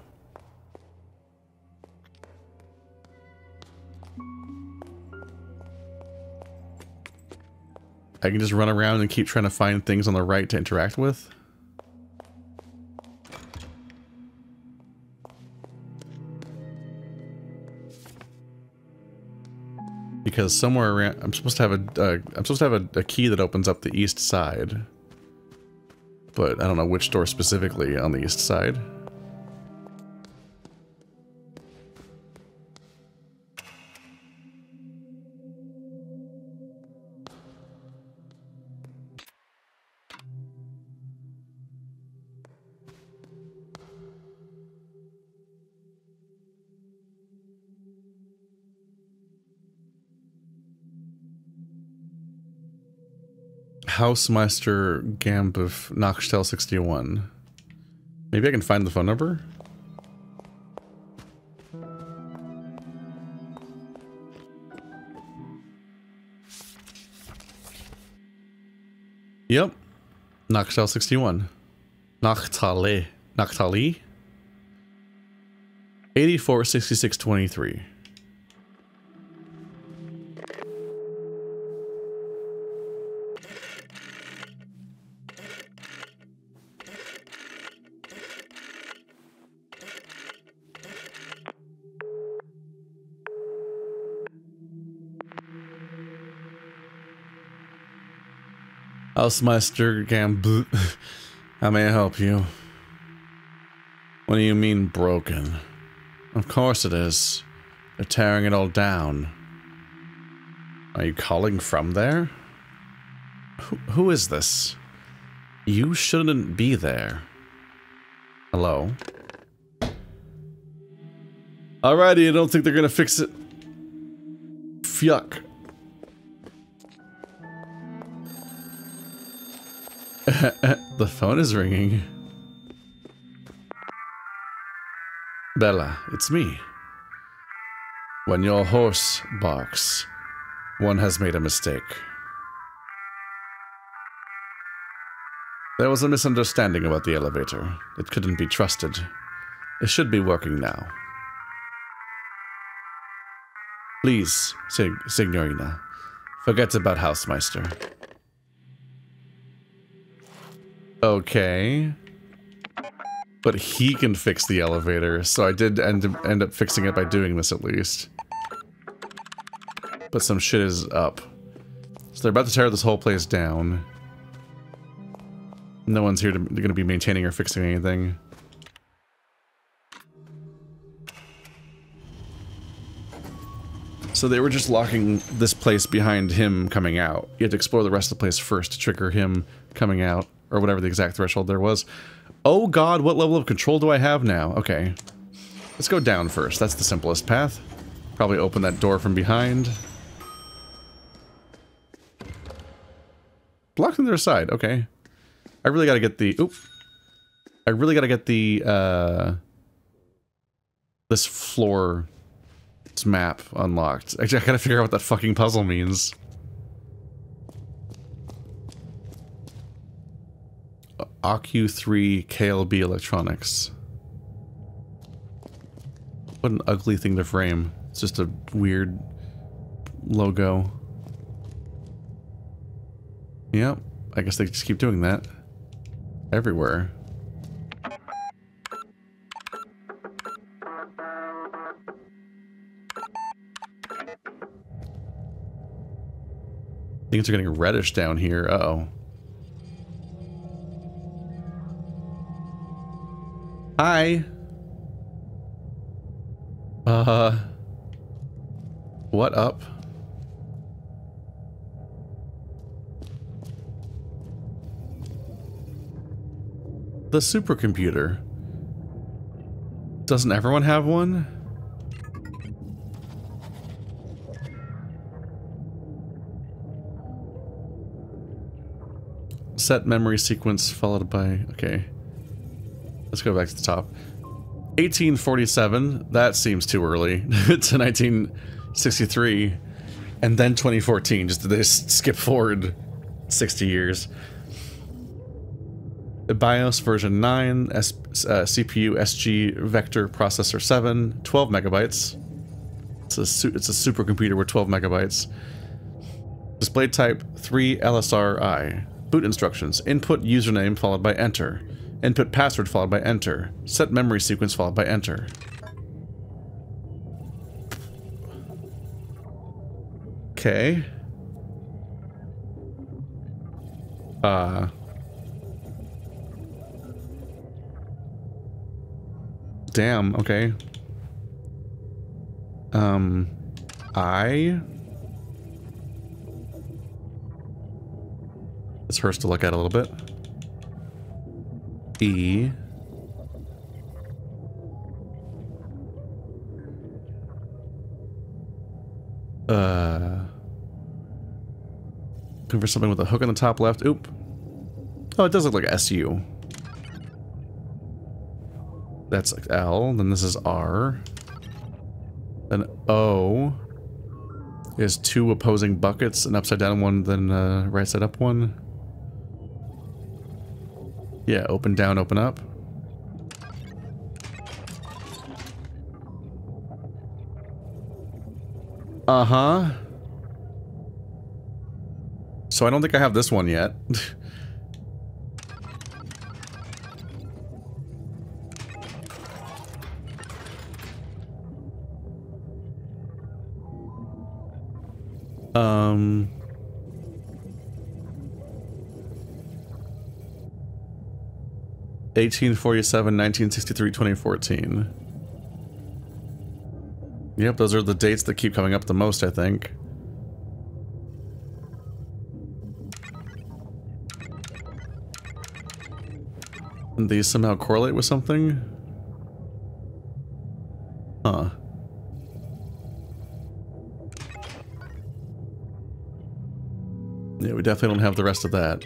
I can just run around and keep trying to find things on the right to interact with. Because somewhere around, I'm supposed to have a key that opens up the east side. But I don't know which door specifically on the east side. Housemeister Gamp of Nachstell 61. Maybe I can find the phone number? Yep. Nachstell 61. Nachtali. 846623. Housemeister Gamb, how may I help you? What do you mean broken? Of course it is. They're tearing it all down. Are you calling from there? Who is this? You shouldn't be there. Hello? Alrighty, I don't think they're gonna fix it. Fuck. The phone is ringing. Bella, it's me. When your horse barks, one has made a mistake. There was a misunderstanding about the elevator. It couldn't be trusted. It should be working now. Please, Signorina, forget about Housemeister. Okay. But he can fix the elevator, so I did end up fixing it by doing this at least. But some shit is up. So they're about to tear this whole place down. No one's here gonna be maintaining or fixing anything. So they were just locking this place behind him coming out. You had to explore the rest of the place first to trigger him coming out, or whatever the exact threshold there was. Oh god, what level of control do I have now? Okay. Let's go down first. That's the simplest path. Probably open that door from behind. Blocked on the other side, okay. I really gotta get the... Oop. I really gotta get the, this floor... this map unlocked. Actually, I gotta figure out what that fucking puzzle means. AQ3 KLB Electronics. What an ugly thing to frame. It's just a weird logo. Yep, I guess they just keep doing that. Everywhere. Things are getting reddish down here. Uh-oh. Hi. What up? The supercomputer. Doesn't everyone have one? Set memory sequence followed by... Okay. Let's go back to the top. 1847. That seems too early. To 1963. And then 2014. Just they skip forward 60 years. The BIOS version 9. CPU SG Vector Processor 7. 12 megabytes. It's a supercomputer with 12 megabytes. Display type 3 LSRI. Boot instructions. Input username followed by enter. Input password followed by enter. Set memory sequence followed by enter. Okay. Damn, okay. It's hers to look at a little bit. E. Looking for something with a hook on the top left. Oop. Oh, it does look like SU. That's like L. Then this is R. Then O is two opposing buckets, an upside down one, then right side up one. Yeah, open down, open up. Uh-huh. So I don't think I have this one yet. Um... 1847, 1963, 2014. Yep, those are the dates that keep coming up the most, I think. And these somehow correlate with something? Huh. Yeah, we definitely don't have the rest of that.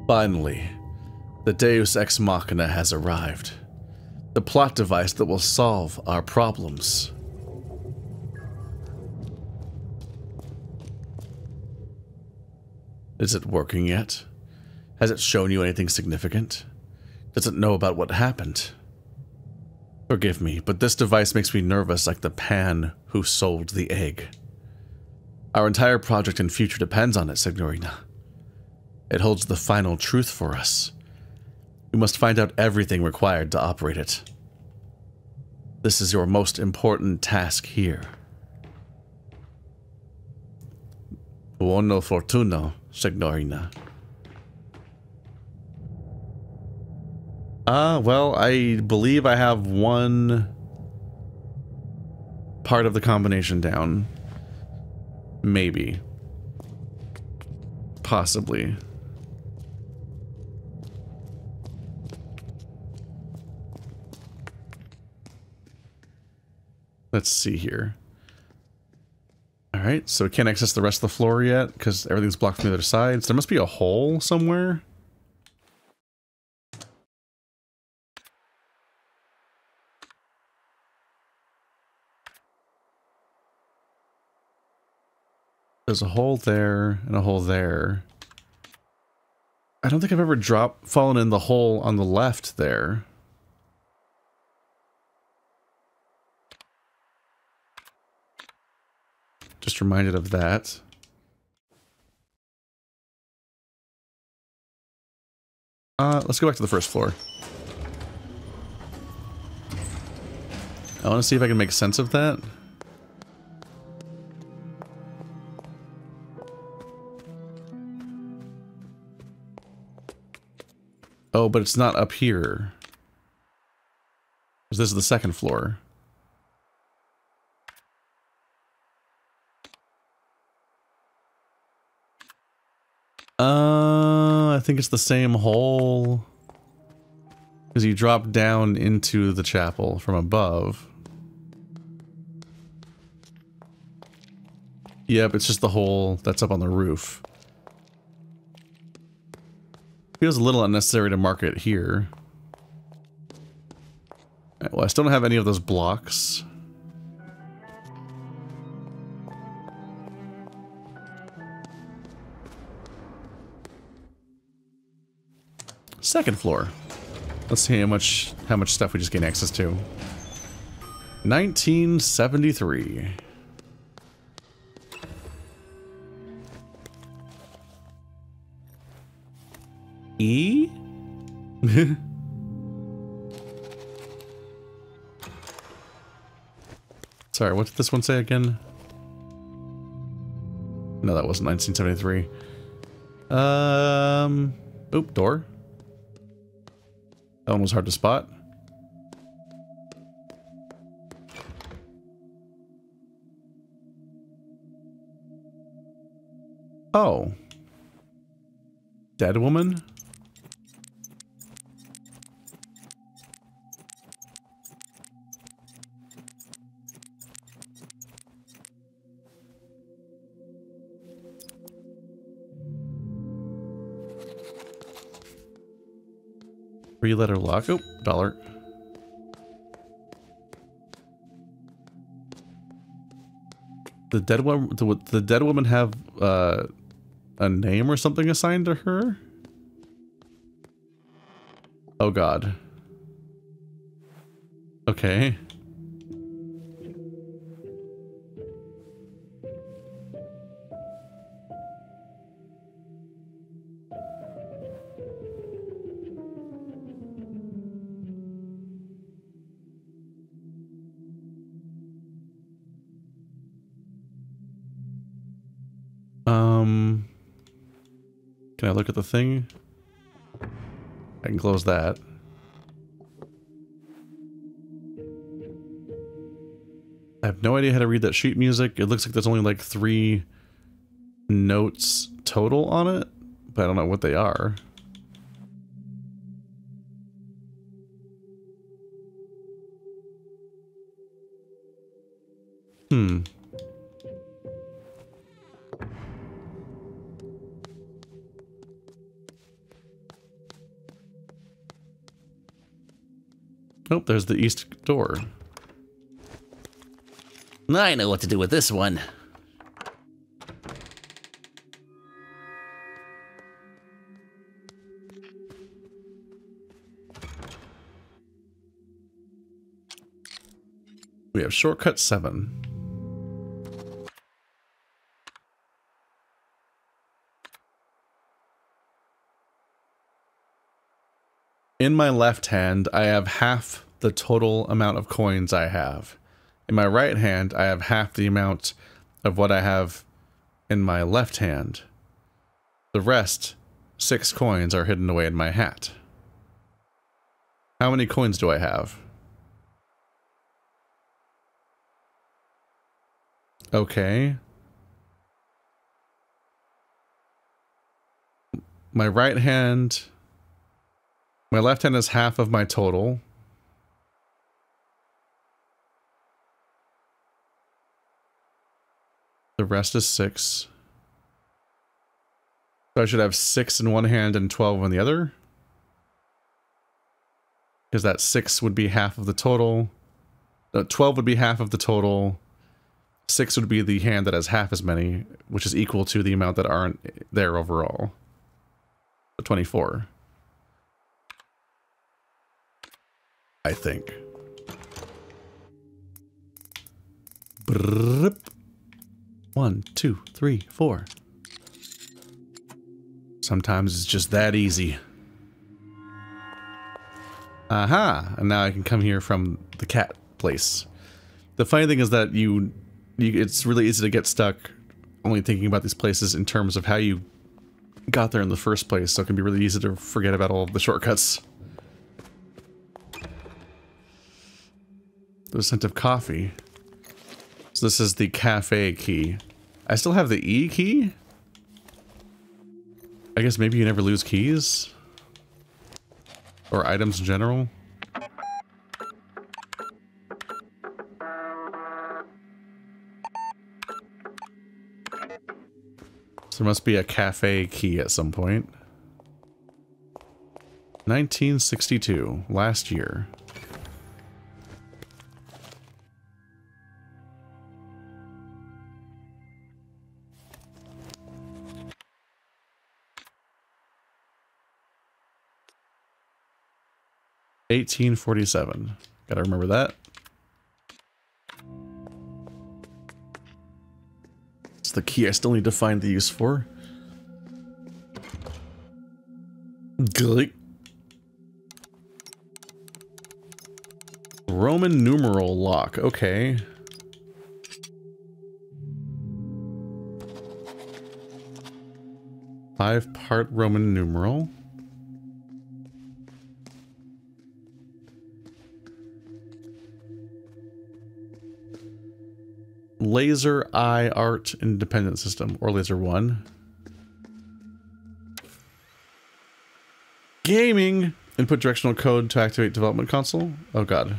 Finally, the Deus Ex Machina has arrived. The plot device that will solve our problems. Is it working yet? Has it shown you anything significant? Does it know about what happened? Forgive me, but this device makes me nervous like the pan who sold the egg. Our entire project and future depends on it, Signorina. It holds the final truth for us. We must find out everything required to operate it. This is your most important task here. Buono fortuno, Signorina. Well, I believe I have one part of the combination down. Maybe. Possibly. Let's see here. Alright, so we can't access the rest of the floor yet because everything's blocked from the other side. So there must be a hole somewhere. There's a hole there and a hole there. I don't think I've ever fallen in the hole on the left there. Just reminded of that. Let's go back to the first floor. I want to see if I can make sense of that. Oh, but it's not up here. This is the second floor. I think it's the same hole. Because you drop down into the chapel from above. Yep, it's just the hole that's up on the roof. Feels a little unnecessary to mark it here. Well, I still don't have any of those blocks. Second floor. Let's see how much stuff we just gained access to. 1973. E? Sorry, what did this one say again? No, that wasn't 1973. Oop, door. That one was hard to spot. Oh. Dead woman? Three-letter lock. Oh, Ballard. The dead woman. The dead woman have a name or something assigned to her? Oh God. Okay. Can I look at the thing? I can close that. I have no idea how to read that sheet music. It looks like there's only like 3 notes total on it, but I don't know what they are. Oh, there's the east door. I know what to do with this one. We have shortcut 7. In my left hand, I have half the total amount of coins I have. In my right hand, I have half the amount of what I have in my left hand. The rest, 6 coins, are hidden away in my hat. How many coins do I have? Okay. My right hand... My left hand is half of my total. The rest is 6. So I should have 6 in one hand and 12 in the other. Because that 6 would be half of the total. 12 would be half of the total. 6 would be the hand that has half as many, which is equal to the amount that aren't there overall. So 24. I think. Brrrp. 1, 2, 3, 4. Sometimes it's just that easy. Aha! And now I can come here from the cat place. The funny thing is that it's really easy to get stuck only thinking about these places in terms of how you got there in the first place, so it can be really easy to forget about all of the shortcuts. The scent of coffee. So this is the cafe key. I still have the E key? I guess maybe you never lose keys? Or items in general? So there must be a cafe key at some point. 1962, last year. $18.47. Gotta remember that. It's the key I still need to find the use for. Good. Roman numeral lock. Okay. Five-part Roman numeral. Laser Eye Art Independent System, or Laser 1. Gaming! Input directional code to activate development console. Oh god.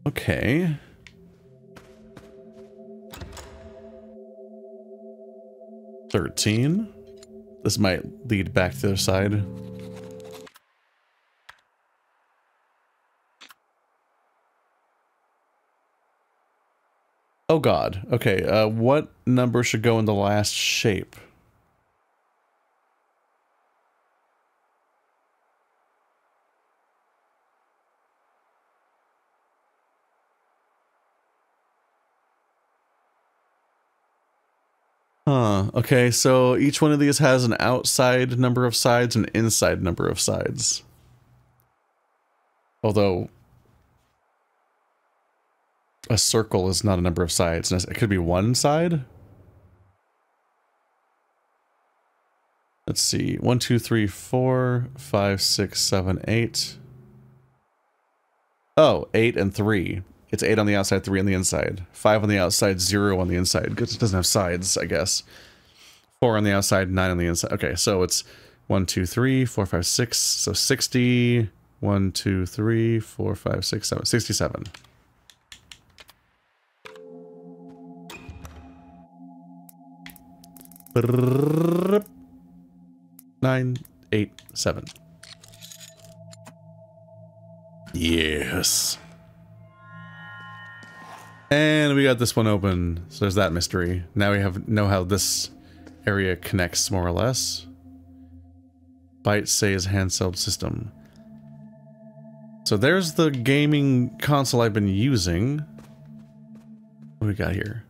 Okay. $13. This might lead back to the other side. Oh god. Okay, what number should go in the last shape? Huh, okay, so each one of these has an outside number of sides and inside number of sides. Although a circle is not a number of sides. It could be one side. Let's see. 1, 2, 3, 4, 5, 6, 7, 8. Oh, 8 and 3. It's 8 on the outside, 3 on the inside. 5 on the outside, 0 on the inside. Because it doesn't have sides, I guess. 4 on the outside, 9 on the inside. Okay, so it's 1, 2, 3, 4, 5, 6. So 60. 1, 2, 3, 4, 5, 6, 7. 67. 9, 8, 7. Yes. And we got this one open. So there's that mystery. Now we know how this area connects more or less. Byte says handheld system. So there's the gaming console I've been using. What do we got here?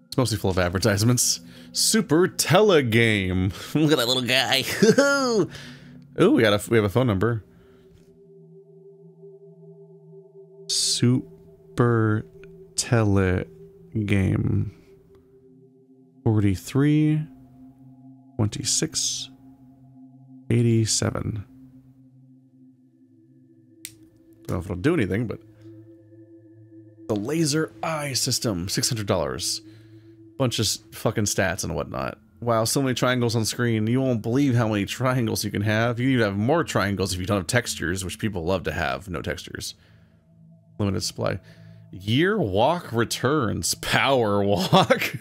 It's mostly full of advertisements. Super Telegame. Look at that little guy. Oh, we have a phone number. Super Telegame. 43, 26, 87. Don't know if it'll do anything, but the laser eye system, $600. Bunch of fucking stats and whatnot. Wow, so many triangles on screen. You won't believe how many triangles you can have. You can even have more triangles if you don't have textures, which people love to have. No textures. Limited supply. Year walk returns. Power walk.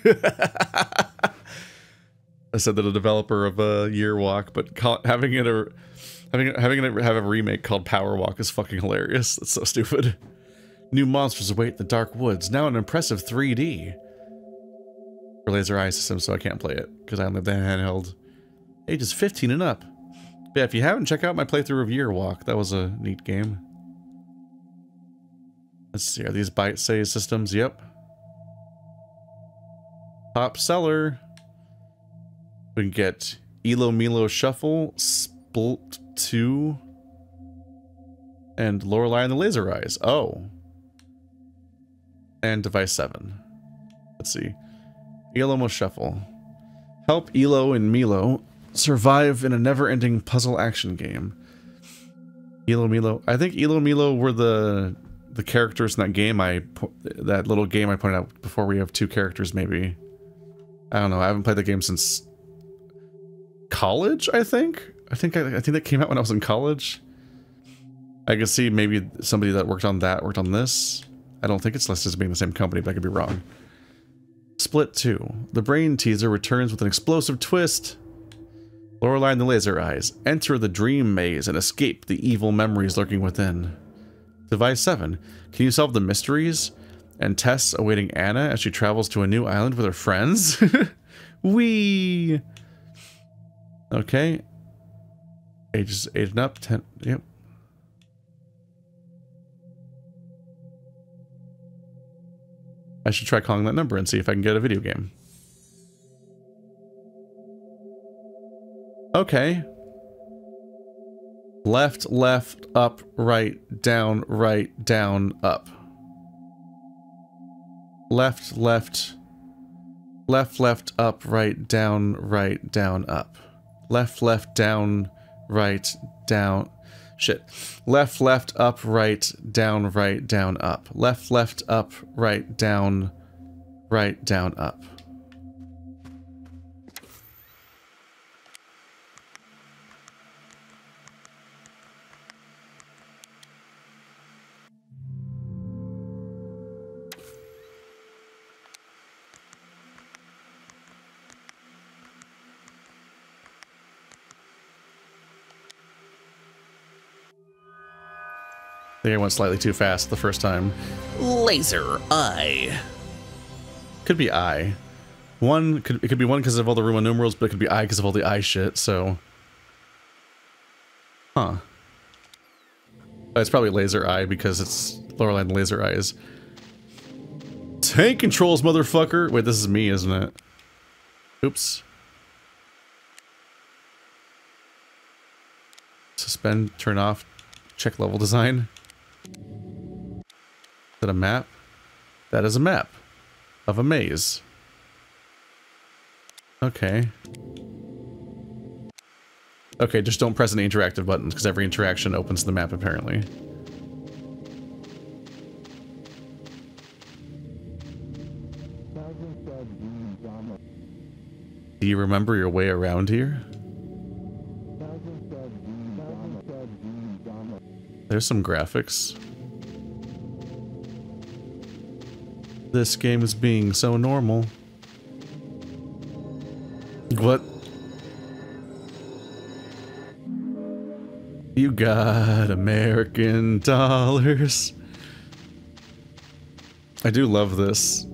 I said that a developer of a year walk, but having it have a remake called Power Walk is fucking hilarious. That's so stupid. New monsters await the dark woods. Now an impressive 3D. For laser eye system, so I can't play it because I only have the handheld. Ages 15 and up. But yeah, if you haven't, check out my playthrough of Year Walk. That was a neat game. Let's see, are these bite save systems? Yep. Top seller. We can get Elo Milo Shuffle, Splt 2, and Lorelei and the Laser Eyes. Oh. And Device 7. Let's see. Elo Shuffle. Help Elo and Milo survive in a never-ending puzzle action game. Elo Milo. I think Elo Milo were the characters in that game. That little game I pointed out before. We have two characters, maybe. I don't know. I haven't played the game since college. I think that came out when I was in college. I could see maybe somebody that worked on this. I don't think it's listed as being the same company, but I could be wrong. Split 2. The brain teaser returns with an explosive twist. Lorelei and the Laser Eyes. Enter the dream maze and escape the evil memories lurking within. Device 7. Can you solve the mysteries and tests awaiting Anna as she travels to a new island with her friends? Wee! Okay. Ages 8 and up. 10. Yep. I should try calling that number and see if I can get a video game. Okay. Left, left, up, right, down, up. Left, left, left, left, up, right, down, up. Left, left, down, right, down. Shit. Left, left, up, right, down, up. Left, left, up, right, down, up. I think I went slightly too fast the first time. Laser eye. Could be I. It could be one because of all the Roman numerals, but it could be I because of all the I shit, so. Huh. It's probably laser eye because it's Lorelei and the Laser Eyes. Tank controls, motherfucker! Wait, this is me, isn't it? Oops. Suspend, turn off, check level design. Is that a map? That is a map of a maze. Okay. Okay, just don't press any interactive buttons because every interaction opens the map apparently. Do you remember your way around here? There's some graphics. This game is being so normal. What? You got American dollars. I do love this.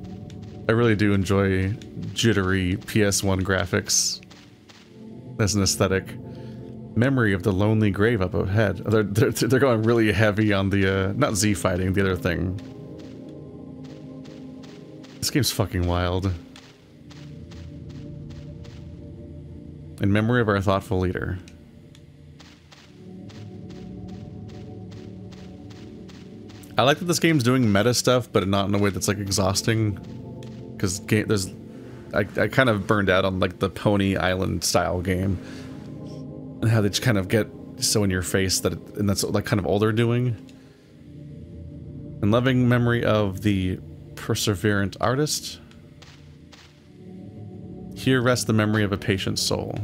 I really do enjoy jittery PS1 graphics. That's an aesthetic. Memory of the lonely grave up ahead. They're going really heavy on the not Z fighting, the other thing. This game's fucking wild. In memory of our thoughtful leader. I like that this game's doing meta stuff, but not in a way that's like exhausting. Because there's I kind of burned out on like the Pony Island style game. And how they just kind of get so in your face that and that's like kind of all they're doing. In loving memory of the perseverant artist, here rests the memory of a patient soul.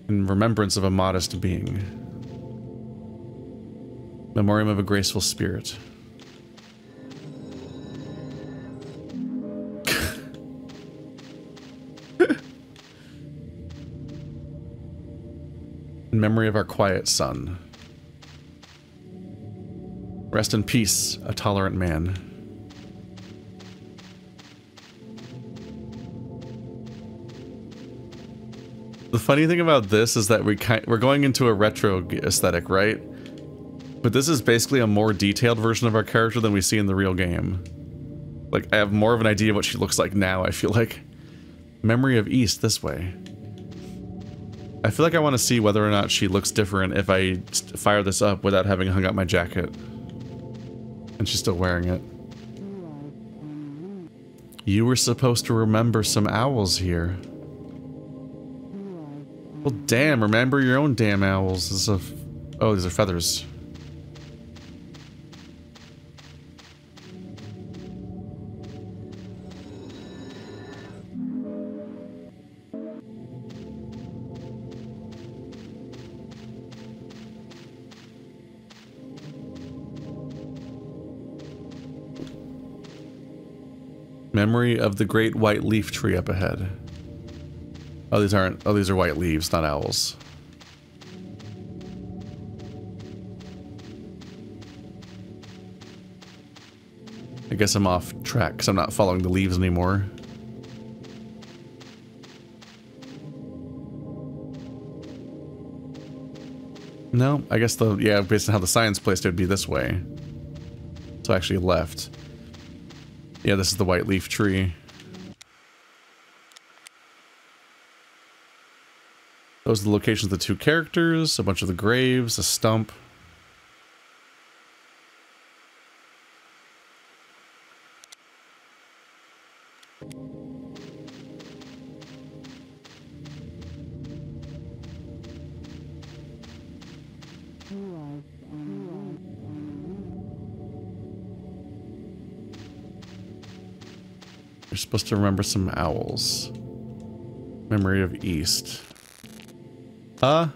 In remembrance of a modest being. Memoriam of a graceful spirit. In memory of our quiet son. Rest in peace, a tolerant man. The funny thing about this is that we're going into a retro aesthetic, right? But this is basically a more detailed version of our character than we see in the real game. Like, I have more of an idea of what she looks like now, I feel like. Memory of East, this way. I feel like I want to see whether or not she looks different if I fire this up without having hung up my jacket. And she's still wearing it. You were supposed to remember some owls here. Well, damn, remember your own damn owls. This is oh, these are feathers. Memory of the great white leaf tree up ahead. Oh, these aren't. Oh, these are white leaves, not owls. I guess I'm off track because I'm not following the leaves anymore. No, I guess yeah, based on how the sign's placed, it would be this way. So I actually left. Yeah, this is the white leaf tree. Those are the locations of the two characters, a bunch of the graves, a stump. You're supposed to remember some owls. Memory of East. Uh-huh.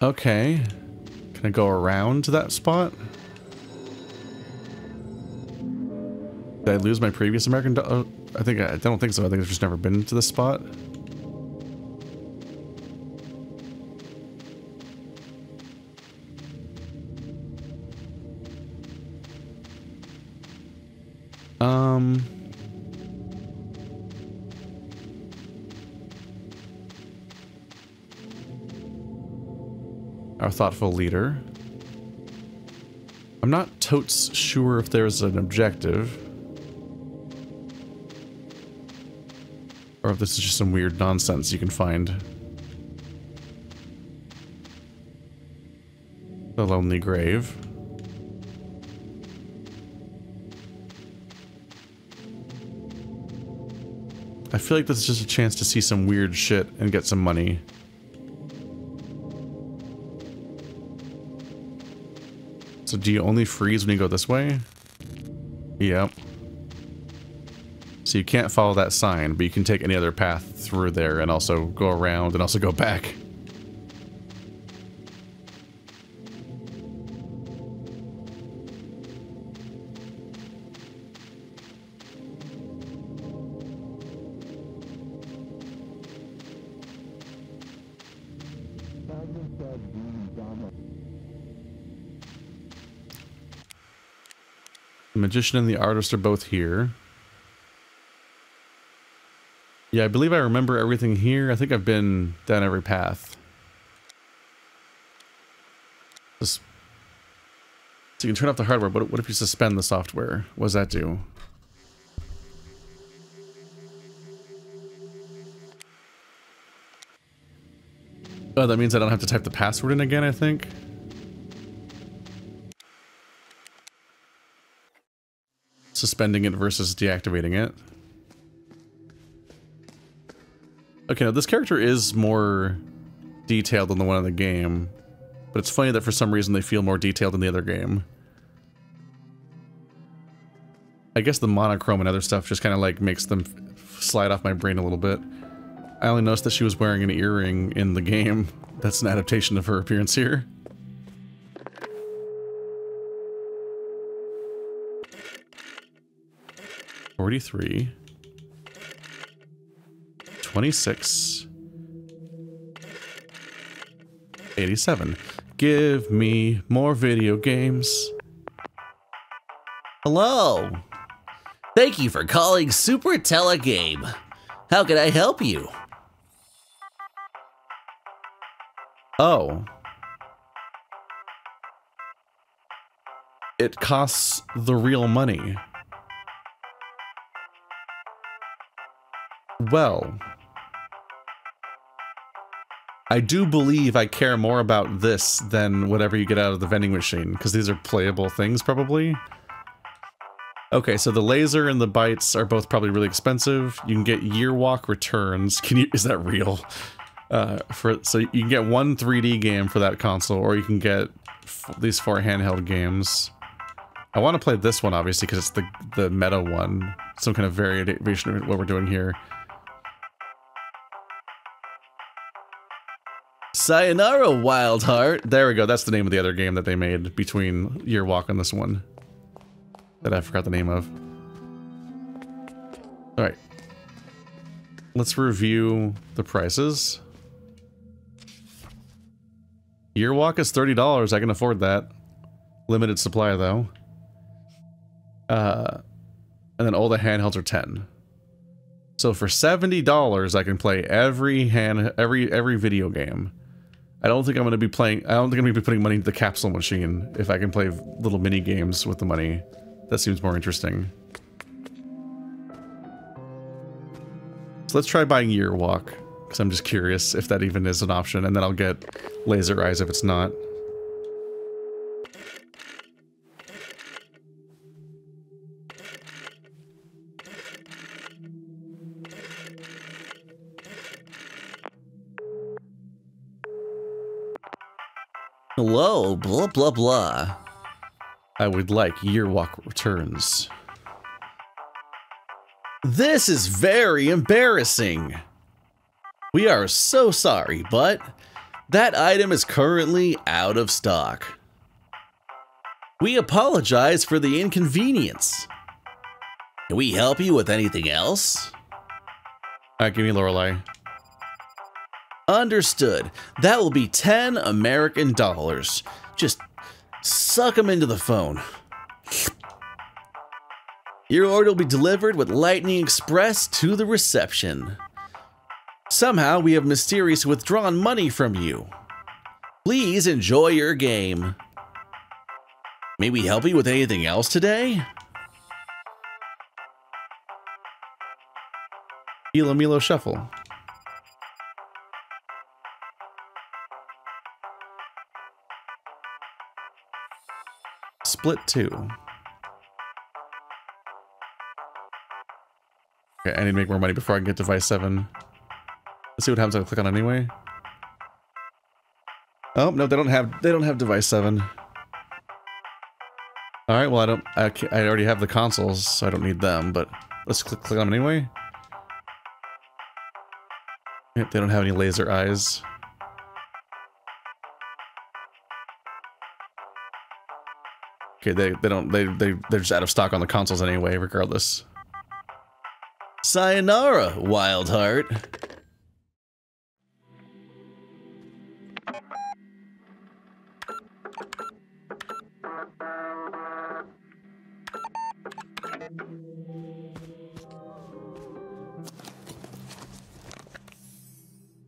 Okay. Can I go around to that spot? Did I lose my previous American dog? I don't think so. I think I've just never been to this spot. Our thoughtful leader. I'm not totes sure if there's an objective. Or if this is just some weird nonsense you can find. The lonely grave. I feel like this is just a chance to see some weird shit and get some money. So do you only freeze when you go this way? Yep. So you can't follow that sign, but you can take any other path through there and also go around and also go back. The magician and the artist are both here. Yeah, I believe I remember everything here. I think I've been down every path. So you can turn off the hardware, but what if you suspend the software? What does that do? Oh, that means I don't have to type the password in again, I think. Suspending it versus deactivating it. Okay, now this character is more detailed than the one in the game, but it's funny that for some reason they feel more detailed in the other game. I guess the monochrome and other stuff just kind of like makes them slide off my brain a little bit. I only noticed that she was wearing an earring in the game. That's an adaptation of her appearance here. $43. $26. $87. Give me more video games. Hello. Thank you for calling Super Telegame. How can I help you? Oh. It costs the real money. Well, I do believe I care more about this than whatever you get out of the vending machine, because these are playable things, probably. Okay, so the laser and the bites are both probably really expensive. You can get year walk returns. Is that real? So you can get one 3D game for that console, or you can get these 4 handheld games. I want to play this one, obviously, because it's the meta one. Some kind of variation of what we're doing here. Sayonara, Wild Heart. There we go. That's the name of the other game that they made between Year Walk and this one. That I forgot the name of. Alright. Let's review the prices. Year Walk is $30. I can afford that. Limited supply, though. And then all the handhelds are $10. So for $70, I can play every video game. I don't think I'm going to be playing. I don't think I'm going to be putting money into the capsule machine if I can play little mini games with the money. That seems more interesting. So let's try buying Year Walk, because I'm just curious if that even is an option, and then I'll get Laser Eyes if it's not. Hello, blah blah blah. I would like Year Walk returns. This is very embarrassing. We are so sorry, but that item is currently out of stock. We apologize for the inconvenience. Can we help you with anything else? Alright, give me Lorelei. Understood. That will be 10 American dollars. Just suck them into the phone. Your order will be delivered with Lightning Express to the reception. Somehow we have mysteriously withdrawn money from you. Please enjoy your game. May we help you with anything else today? Elo Milo Shuffle. Split 2. Okay, I need to make more money before I can get device 7. Let's see what happens if I click on it anyway. Oh, no, they don't have device 7. Alright, well I already have the consoles, so I don't need them, but let's click on them anyway. Yep, they don't have any laser eyes. Okay, they're just out of stock on the consoles anyway, regardless. Sayonara, Wild Heart.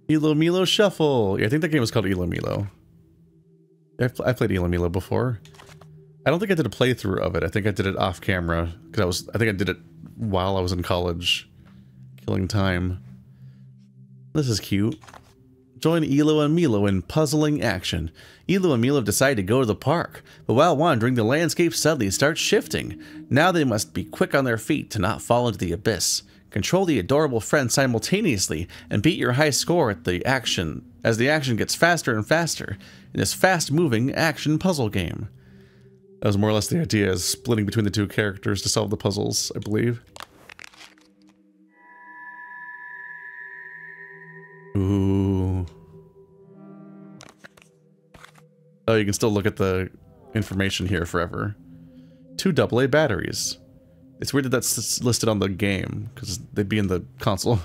Elo Milo Shuffle. Yeah, I think that game was called Elo Milo. I played Elo Milo before. I don't think I did a playthrough of it. I think I did it off camera because I think I did it while I was in college, killing time. This is cute. Join Elo and Milo in puzzling action. Elo and Milo decide to go to the park, but while wandering, the landscape suddenly starts shifting. Now they must be quick on their feet to not fall into the abyss. Control the adorable friend simultaneously and beat your high score at the action as the action gets faster and faster in this fast-moving action puzzle game. That was more or less the idea, is splitting between the two characters to solve the puzzles, I believe. Ooh. Oh, you can still look at the information here forever. 2 AA batteries. It's weird that that's listed on the game, because they'd be in the console.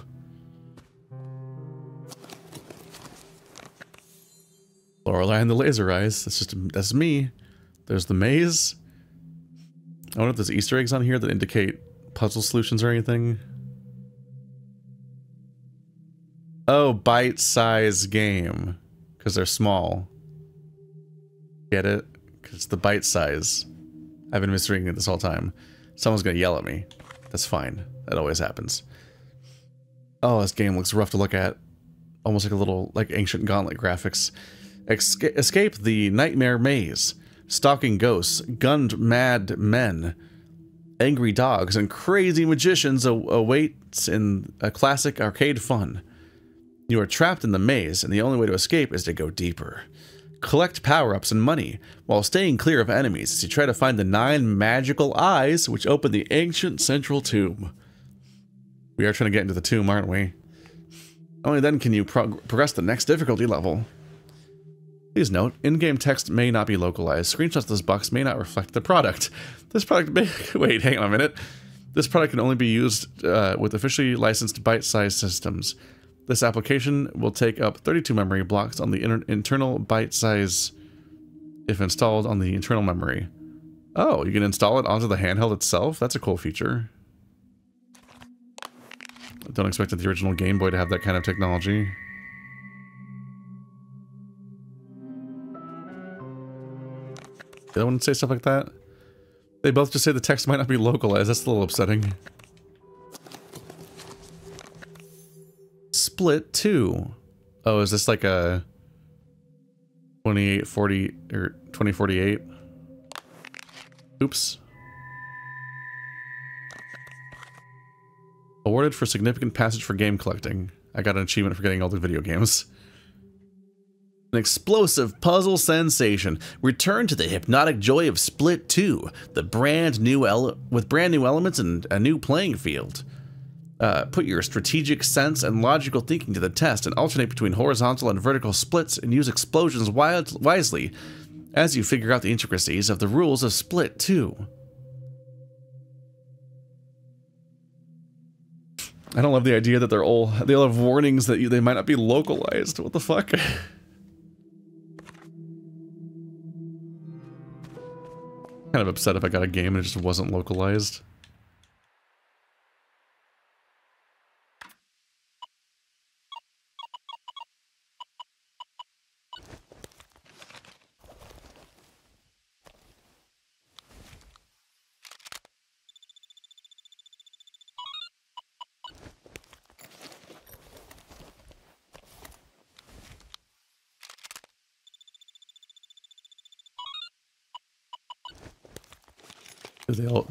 Lorelei and the laser eyes. That's me. There's the maze. I wonder if there's Easter eggs on here that indicate puzzle solutions or anything. Oh, bite-size game. Because they're small. Get it? Because it's the bite size. I've been misreading it this whole time. Someone's gonna yell at me. That's fine. That always happens. Oh, this game looks rough to look at. Almost like a little, like, ancient gauntlet graphics. Escape the nightmare maze. Stalking ghosts, gunned mad men, angry dogs, and crazy magicians awaits in a classic arcade fun. You are trapped in the maze, and the only way to escape is to go deeper. Collect power-ups and money, while staying clear of enemies as you try to find the 9 magical eyes which open the ancient central tomb. We are trying to get into the tomb, aren't we? Only then can you progress the next difficulty level. Please note, in-game text may not be localized. Screenshots of this box may not reflect the product. This product may... Wait, hang on a minute. This product can only be used with officially licensed bite-sized systems. This application will take up 32 memory blocks on the internal byte size if installed on the internal memory. Oh, you can install it onto the handheld itself? That's a cool feature. I don't expect the original Game Boy to have that kind of technology. The other one say stuff like that? They both just say the text might not be localized. That's a little upsetting. Split 2. Oh, is this like a 2840 or 2048? Oops. Awarded for significant passage for game collecting. I got an achievement for getting all the video games. An explosive puzzle sensation. Return to the hypnotic joy of Split 2, the with brand new elements and a new playing field. Put your strategic sense and logical thinking to the test and alternate between horizontal and vertical splits and use explosions wisely as you figure out the intricacies of the rules of Split 2. I don't love the idea that they're all... They all have warnings that they might not be localized. What the fuck? Kind of upset if I got a game and it just wasn't localized.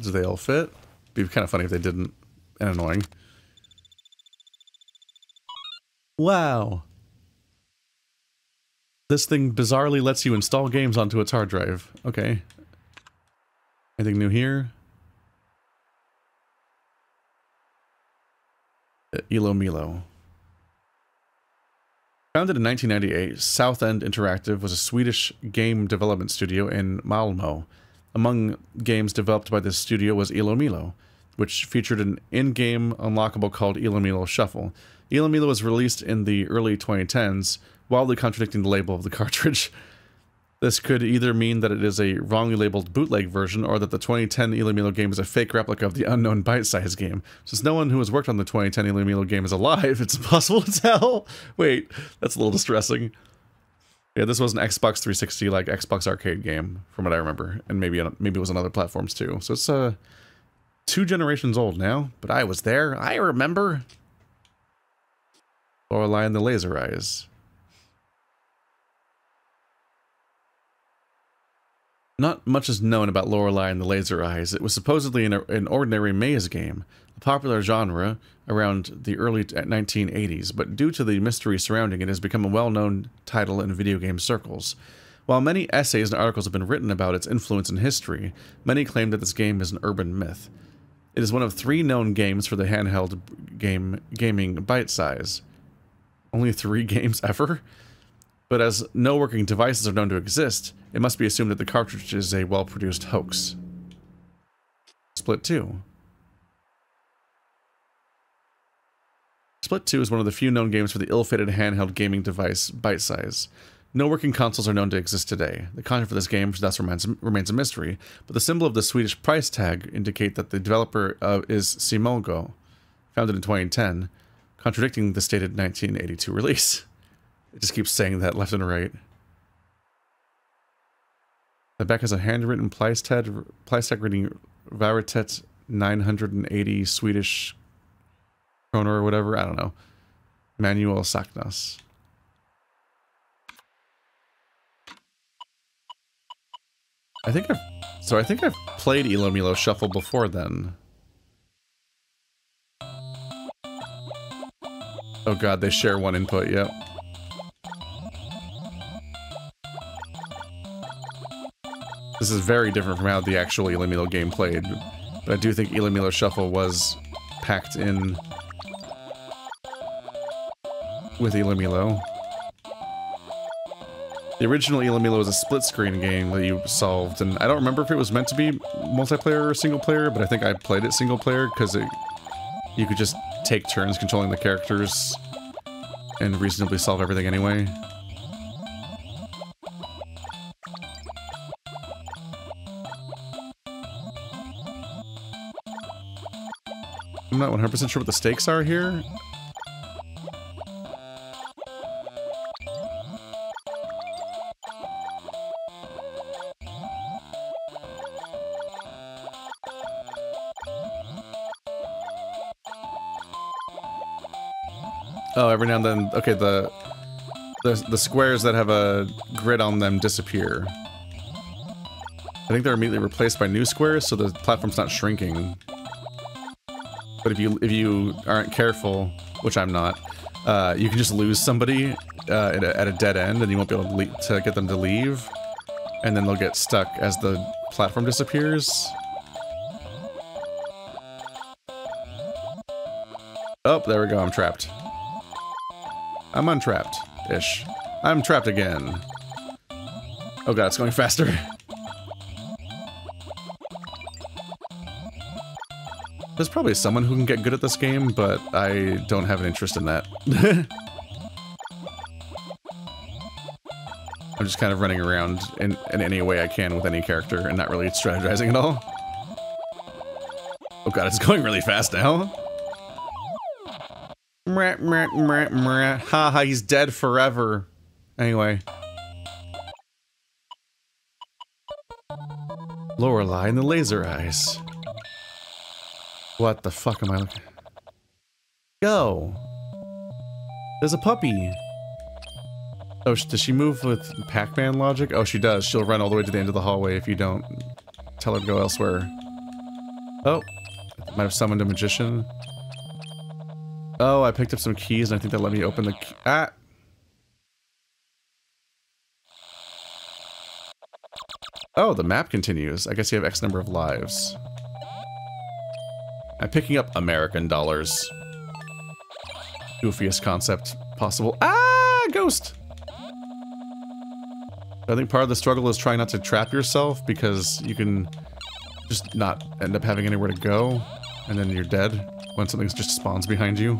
Do they all fit? Be kind of funny if they didn't. And annoying. Wow. This thing bizarrely lets you install games onto its hard drive. Okay. Anything new here? Elo Milo. Founded in 1998, South End Interactive was a Swedish game development studio in Malmö. Among games developed by this studio was Elo Milo, which featured an in-game unlockable called Elo Milo Shuffle. Elo Milo was released in the early 2010s, wildly contradicting the label of the cartridge. This could either mean that it is a wrongly labeled bootleg version, or that the 2010 Elo Milo game is a fake replica of the unknown bite-sized game. Since no one who has worked on the 2010 Elo Milo game is alive, it's impossible to tell. Wait, that's a little distressing. Yeah, this was an Xbox 360, like, Xbox arcade game, from what I remember. And maybe it was on other platforms, too. So it's, 2 generations old now, but I was there. I remember. Lorelei and the laser eyes. Not much is known about Lorelei and the Laser Eyes. It was supposedly an ordinary maze game, a popular genre around the early 1980s, but due to the mystery surrounding it, has become a well-known title in video game circles. While many essays and articles have been written about its influence in history, many claim that this game is an urban myth. It is one of 3 known games for the handheld gaming bite size. Only 3 games ever? But as no working devices are known to exist, it must be assumed that the cartridge is a well-produced hoax. Split 2. Split 2 is one of the few known games for the ill-fated handheld gaming device bite size. No working consoles are known to exist today. The content for this game thus remains a mystery, but the symbol of the Swedish price tag indicate that the developer is Simogo, founded in 2010, contradicting the stated 1982 release. It just keeps saying that left and right. The back has a handwritten price tag reading Varitet 980 Swedish kroner or whatever. I don't know. Manuel Saknas. I think I've played Elo Milo Shuffle before then. Oh god, they share one input, yep. This is very different from how the actual Elo Milo game played, but I do think Elo Milo Shuffle was packed in with Elo Milo. The original Elo Milo was a split-screen game that you solved, and I don't remember if it was meant to be multiplayer or single-player, but I think I played it single-player because you could just take turns controlling the characters and reasonably solve everything anyway. I'm not 100% sure what the stakes are here. Oh, every now and then, okay, the squares that have a grid on them disappear. I think they're immediately replaced by new squares, so the platform's not shrinking. But if you aren't careful, which I'm not, you can just lose somebody at a dead end, and you won't be able to get them to leave, and then they'll get stuck as the platform disappears. Oh, there we go. I'm trapped. I'm untrapped-ish. I'm trapped again. Oh god, it's going faster. There's probably someone who can get good at this game, but I don't have an interest in that. I'm just kind of running around in any way I can with any character and not really strategizing at all. Oh god, it's going really fast now. Haha, he's dead forever. Anyway. Lorelei and the Laser Eyes. What the fuck am I looking at? Go! There's a puppy! Oh, does she move with Pac-Man logic? Oh, she does. She'll run all the way to the end of the hallway if you don't tell her to go elsewhere. Oh, might have summoned a magician. Oh, I picked up some keys and I think that let me open the key. Ah! Oh, the map continues. I guess you have X number of lives. I'm picking up American dollars. Goofiest concept possible. Ah! Ghost! I think part of the struggle is trying not to trap yourself because you can just not end up having anywhere to go and then you're dead when something just spawns behind you.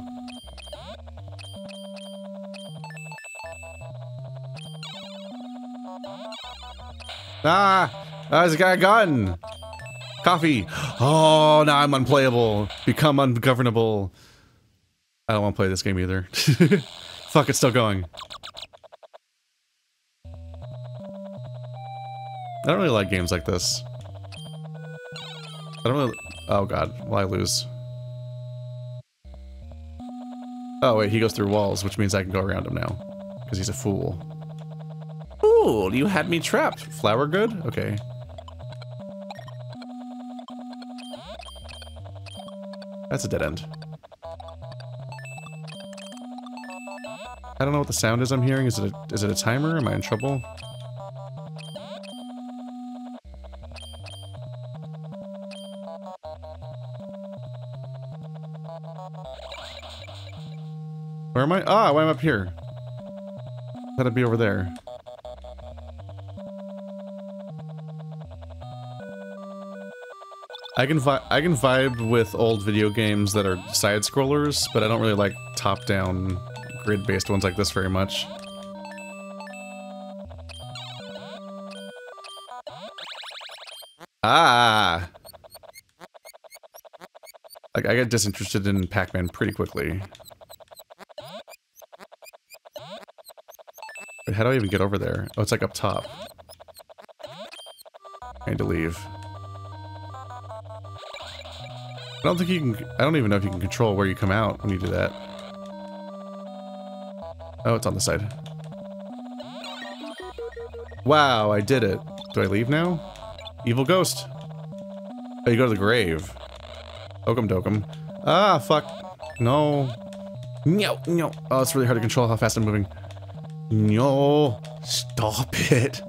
Ah! There's a guy gun! Coffee! Oh, now I'm unplayable. Become ungovernable. I don't want to play this game either. Fuck, it's still going. I don't really like games like this. I don't really... Oh god, will I lose? Oh wait, he goes through walls, which means I can go around him now. Because he's a fool. Fool, you had me trapped. Flower good? Okay. That's a dead end. I don't know what the sound is I'm hearing. Is it a timer? Am I in trouble? Where am I? Ah, why am I up here? Thought I'd be over there. I can vibe with old video games that are side scrollers, but I don't really like top-down grid-based ones like this very much. Ah! Like, I get disinterested in Pac-Man pretty quickly. Wait, how do I even get over there? Oh, it's like up top. I need to leave. I don't think you can... I don't even know if you can control where you come out when you do that. Oh, it's on the side. Wow, I did it. Do I leave now? Evil ghost. Oh, you go to the grave. Okum dokum. Ah, fuck. No. No, no. Oh, it's really hard to control how fast I'm moving. No. Stop it.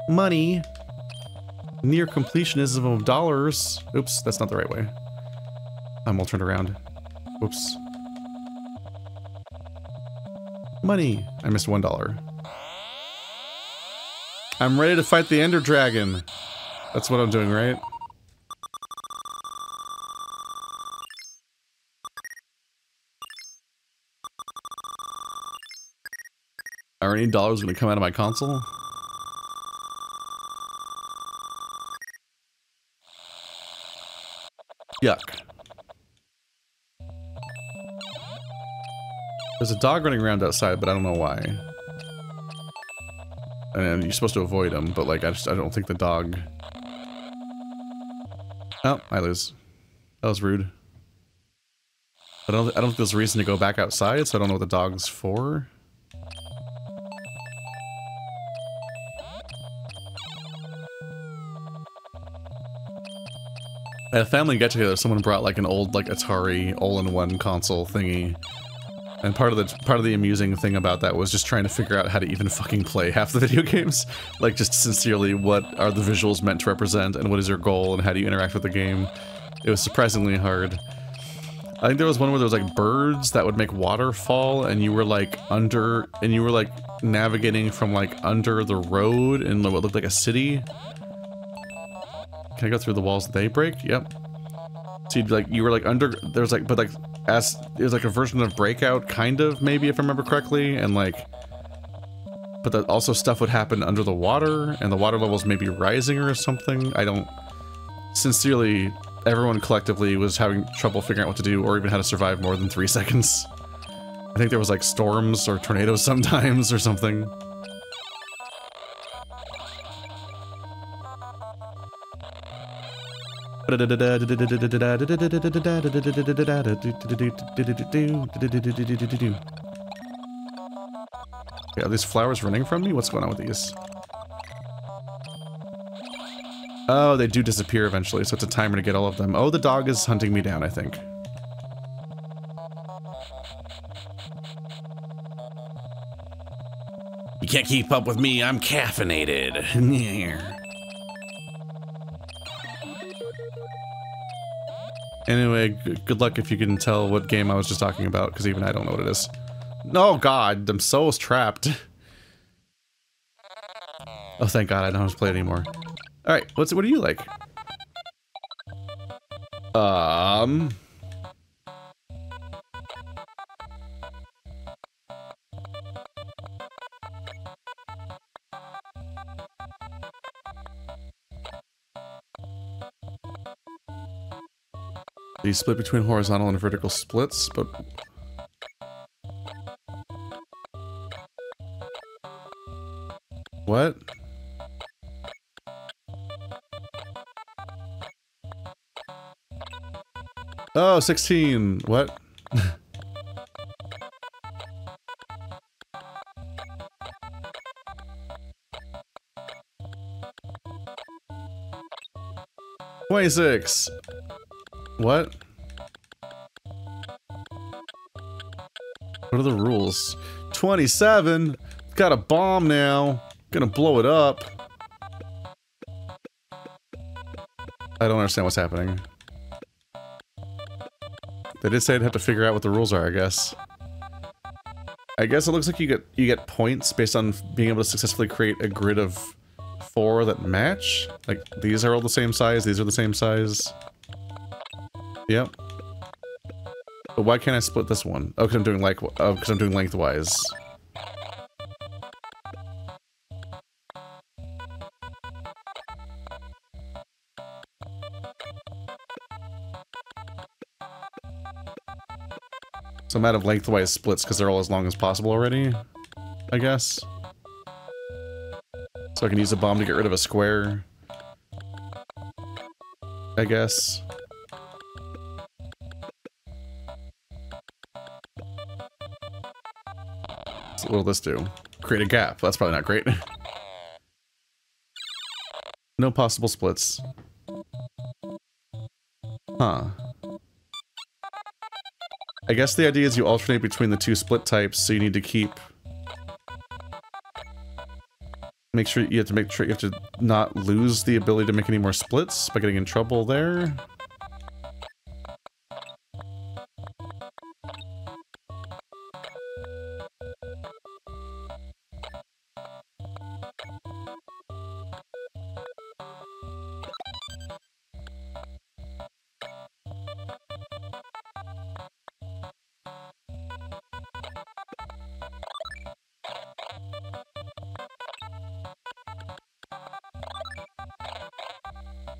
Money. Near completionism of dollars. Oops, that's not the right way. I'm all turned around. Oops. Money. I missed $1. I'm ready to fight the Ender Dragon. That's what I'm doing, right? Are any dollars gonna come out of my console? Yuck. There's a dog running around outside, but I don't know why. And you're supposed to avoid him, but like I don't think the dog... Oh, I lose. That was rude. But I don't think there's a reason to go back outside, so I don't know what the dog's for. At a family get-together, someone brought like an old like Atari all-in-one console thingy, and part of the amusing thing about that was just trying to figure out how to even fucking play half the video games. Like just sincerely, what are the visuals meant to represent, and what is your goal, and how do you interact with the game? It was surprisingly hard. I think there was one where there was like birds that would make water fall, and you were like navigating from like under the road in what looked like a city. Can I go through the walls that they break? Yep. So you were like under, there's like, but like, as, it was like a version of Breakout, kind of, maybe, if I remember correctly, and like, but that also stuff would happen under the water, and the water levels may be rising or something. I don't, sincerely, everyone collectively was having trouble figuring out what to do, or even how to survive more than 3 seconds. I think there was like storms or tornadoes sometimes or something. Yeah, are these flowers running from me? What's going on with these? Oh, they do disappear eventually, so it's a timer to get all of them. Oh, the dog is hunting me down, I think. You can't keep up with me, I'm caffeinated. Anyway, good luck if you can tell what game I was just talking about, because even I don't know what it is. No, God, I'm so trapped. Oh, thank God, I don't have to play it anymore. Alright, what do you like? These split between horizontal and vertical splits, but... What? Oh, 16! What? 26. What? What are the rules? 27. Got a bomb now. Gonna blow it up. I don't understand what's happening. They did say I'd have to figure out what the rules are, I guess. I guess it looks like you get points based on being able to successfully create a grid of 4 that match. Like, these are all the same size, these are the same size. Yep. But why can't I split this one? Oh, because I'm doing lengthwise. So I'm out of lengthwise splits because they're all as long as possible already, I guess. So I can use a bomb to get rid of a square, I guess. So what will this do? Create a gap. That's probably not great. No possible splits. Huh. I guess the idea is you alternate between the 2 split types, so you need to keep... you have to not lose the ability to make any more splits by getting in trouble there.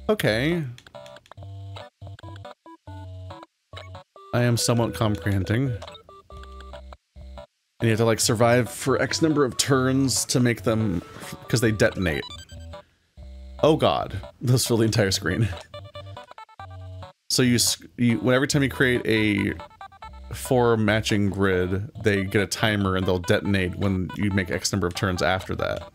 Okay. I am somewhat comprehending. And you have to, like, survive for X number of turns to make them... because they detonate. Oh god. Those fill the entire screen. So every time you create a 4 matching grid, they get a timer and they'll detonate when you make X number of turns after that.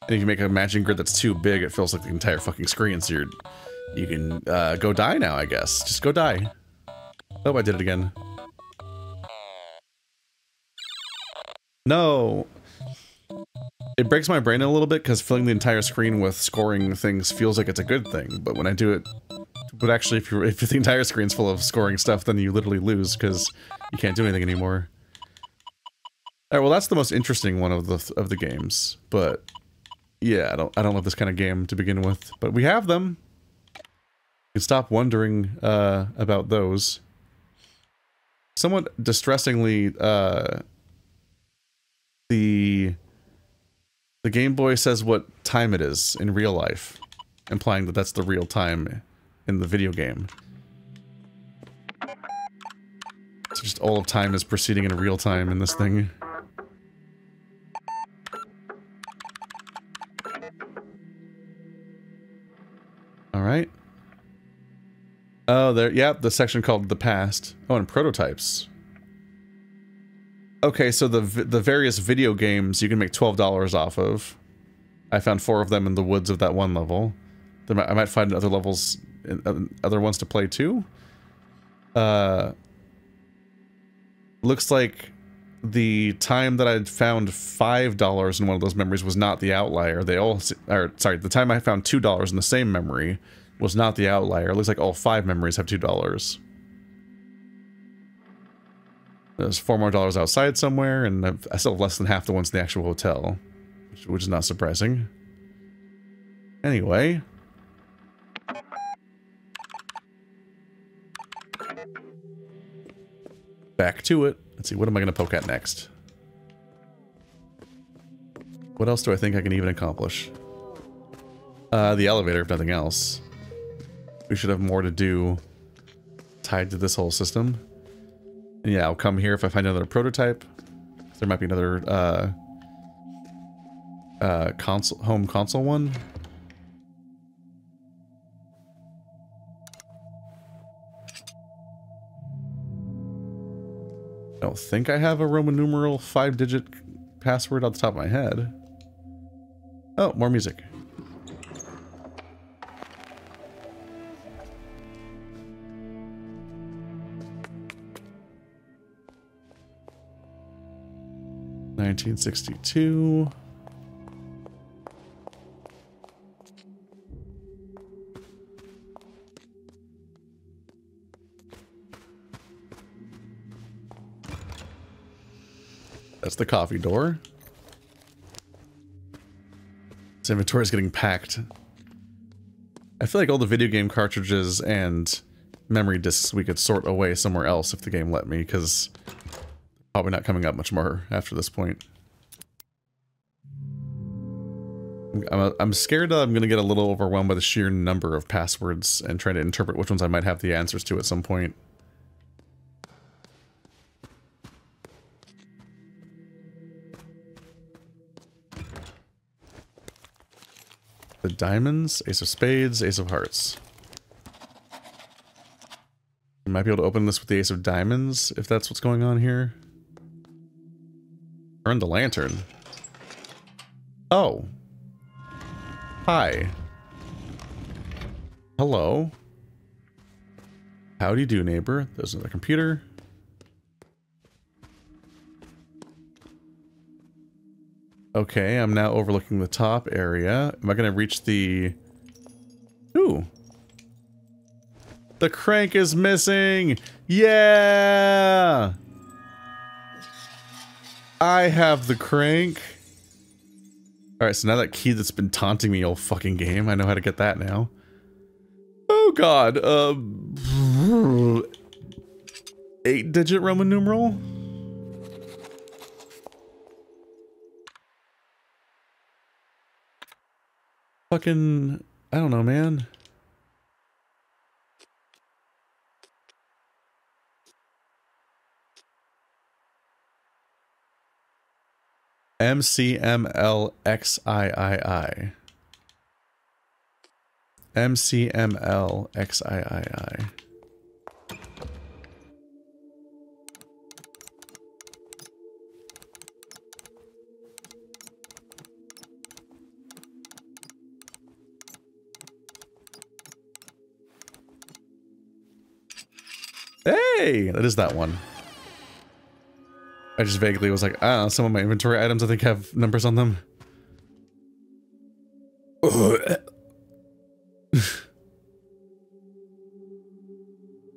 And if you make a matching grid that's too big, it fills like the entire fucking screen, so you can go die now, I guess. Just go die. Oh, I did it again. No! It breaks my brain a little bit, because filling the entire screen with scoring things feels like it's a good thing, but when I do it... But actually, if the entire screen's full of scoring stuff, then you literally lose, because you can't do anything anymore. Alright, well that's the most interesting one of the games, but... Yeah, I don't love this kind of game to begin with, but we have them. You can stop wondering about those. Somewhat distressingly, the Game Boy says what time it is in real life, implying that that's the real time in the video game. It's just all of time is proceeding in real time in this thing. Alright. Oh, there, yeah, the section called The Past. Oh, and prototypes. Okay, so the various video games you can make $12 off of. I found 4 of them in the woods of that one level. I might find other levels, other ones to play too. Looks like the time that I'd found $5 in one of those memories was not the outlier. The time I found $2 in the same memory was not the outlier. It looks like all 5 memories have $2. There's $4 more outside somewhere, and I still have less than half the ones in the actual hotel, which is not surprising. Anyway. Back to it. Let's see, what am I going to poke at next? What else do I think I can even accomplish? The elevator, if nothing else. We should have more to do tied to this whole system. And yeah, I'll come here if I find another prototype. There might be another home console one. I don't think I have a Roman numeral 5-digit password off the top of my head. Oh, more music. 1962. That's the coffee door. This inventory is getting packed. I feel like all the video game cartridges and memory disks we could sort away somewhere else if the game let me, because probably not coming up much more after this point. I'm scared that I'm going to get a little overwhelmed by the sheer number of passwords and try to interpret which ones I might have the answers to at some point. The diamonds, ace of spades, ace of hearts. You might be able to open this with the ace of diamonds, if that's what's going on here. Burn the lantern. Oh. Hi. Hello. Howdy do, neighbor. There's another computer. Okay, I'm now overlooking the top area. Am I gonna reach the... Ooh. The crank is missing! Yeah! I have the crank. Alright, so now that key that's been taunting me all fucking game, I know how to get that now. Oh god, 8-digit Roman numeral? Fucking, I don't know, man. MCMLXIII. MCMLXIII. Hey, that is that one. I just vaguely was like, I don't know, some of my inventory items I think have numbers on them.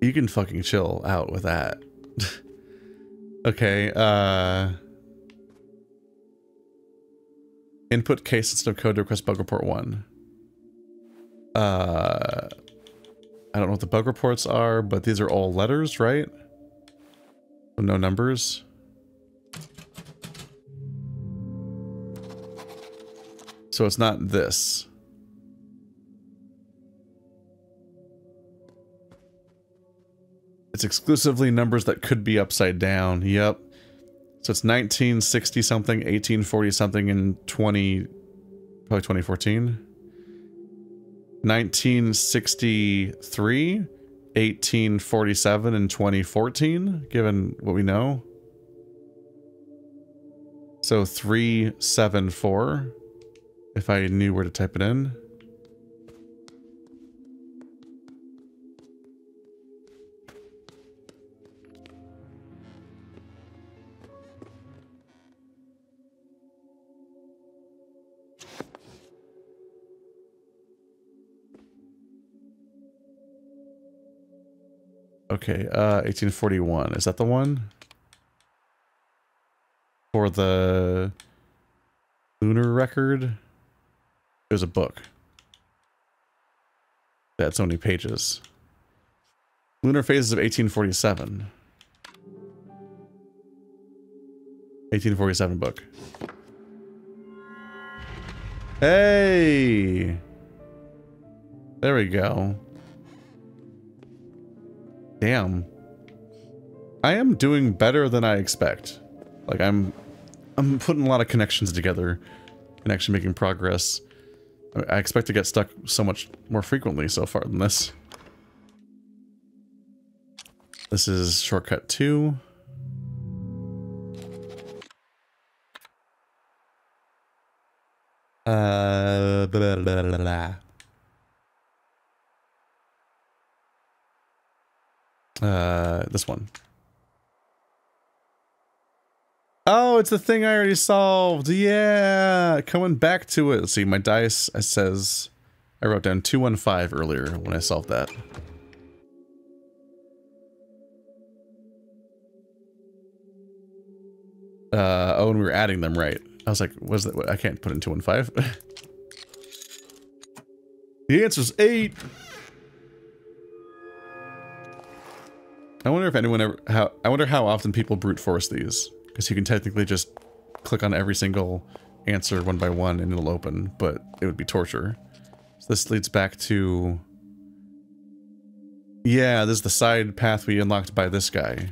You can fucking chill out with that. Okay, input case instead of code to request bug report 1. I don't know what the bug reports are, but these are all letters, right? No numbers. So it's not this. It's exclusively numbers that could be upside down. Yep. So it's 1960 something, 1840 something, and probably 2014. 1963, 1847, and 2014, given what we know. So 374, if I knew where to type it in. Okay, 1841. Is that the one? For the lunar record? There's a book. That's so many pages. Lunar phases of 1847. 1847 book. Hey! There we go. Damn. I am doing better than I expect. Like, I'm putting a lot of connections together and actually making progress. I expect to get stuck so much more frequently so far than this. This is shortcut 2. Blah, blah, blah, blah. This one. Oh, it's the thing I already solved. Yeah, coming back to it. Let's see, my dice, it says, I wrote down 215 earlier when I solved that. Oh, and we were adding them, right. I was like, was that? I can't put in 215. The answer's 8. I wonder if anyone ever, I wonder how often people brute force these. Because you can technically just click on every single answer one by one and it'll open, but it would be torture. So this leads back to... Yeah, this is the side path we unlocked by this guy.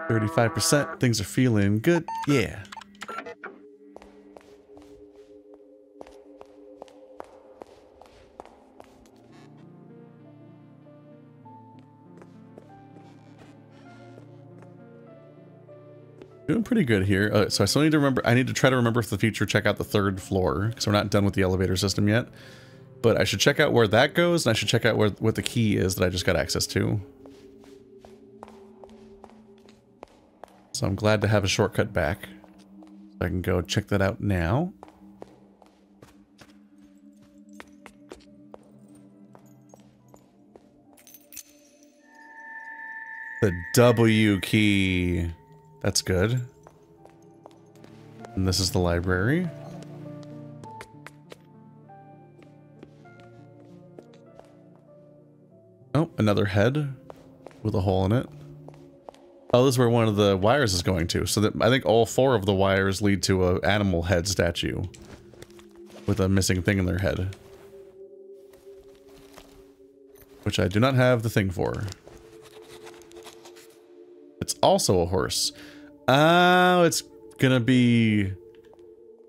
%, things are feeling good, yeah. Doing pretty good here. So I still need to remember, I need to try to remember for the future, check out the 3rd floor, because we're not done with the elevator system yet. But I should check out where that goes, and I should check out what the key is that I just got access to. So I'm glad to have a shortcut back. So I can go check that out now. The W key. That's good. And this is the library. Oh, another head with a hole in it. Oh, this is where one of the wires is going to. So that I think all 4 of the wires lead to an animal head statue with a missing thing in their head. Which I do not have the thing for. It's also a horse. Oh, it's gonna be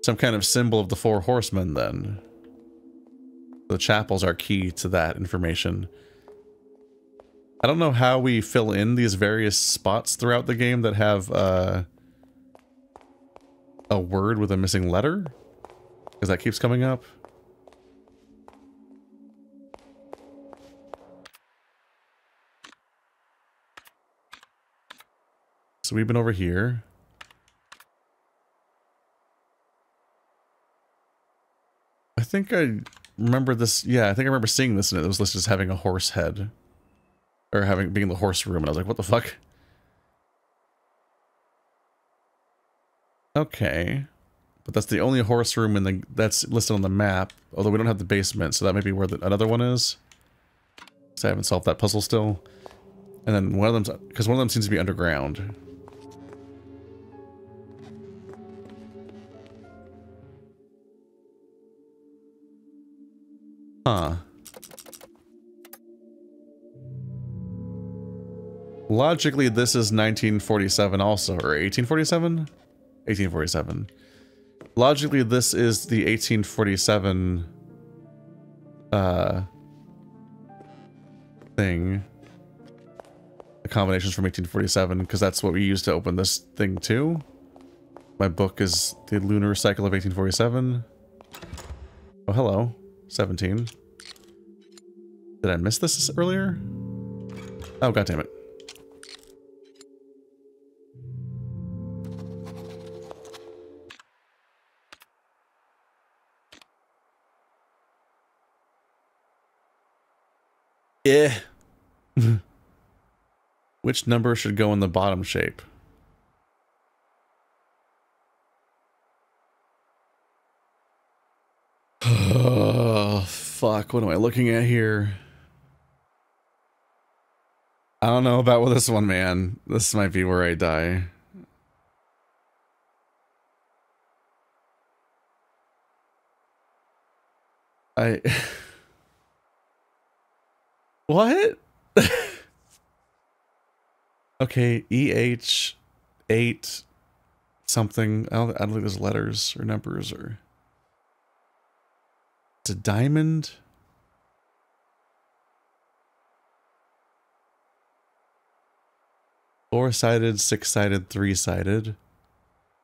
some kind of symbol of the 4 horsemen then. The chapels are key to that information. I don't know how we fill in these various spots throughout the game that have a word with a missing letter, because that keeps coming up. So we've been over here. I think I remember this. Yeah, I think I remember seeing this, and it was listed as having a horse head. Or being in the horse room, and I was like, what the fuck? Okay. But that's the only horse room that's listed on the map. Although we don't have the basement, so that may be where another one is. Because I haven't solved that puzzle still. And then one of them, because one of them seems to be underground. Huh. Logically, this is 1947 also, or 1847? 1847. Logically, this is the 1847 thing. The combinations from 1847, because that's what we used to open this thing too. My book is the lunar cycle of 1847. Oh, hello. 17. Did I miss this earlier? Oh, goddammit. Yeah. Which number should go in the bottom shape? Oh, fuck. What am I looking at here? I don't know about this one, man. This might be where I die. What? Okay, EH8 something. I don't think there's letters or numbers or... It's a diamond? Four-sided, six-sided, three-sided.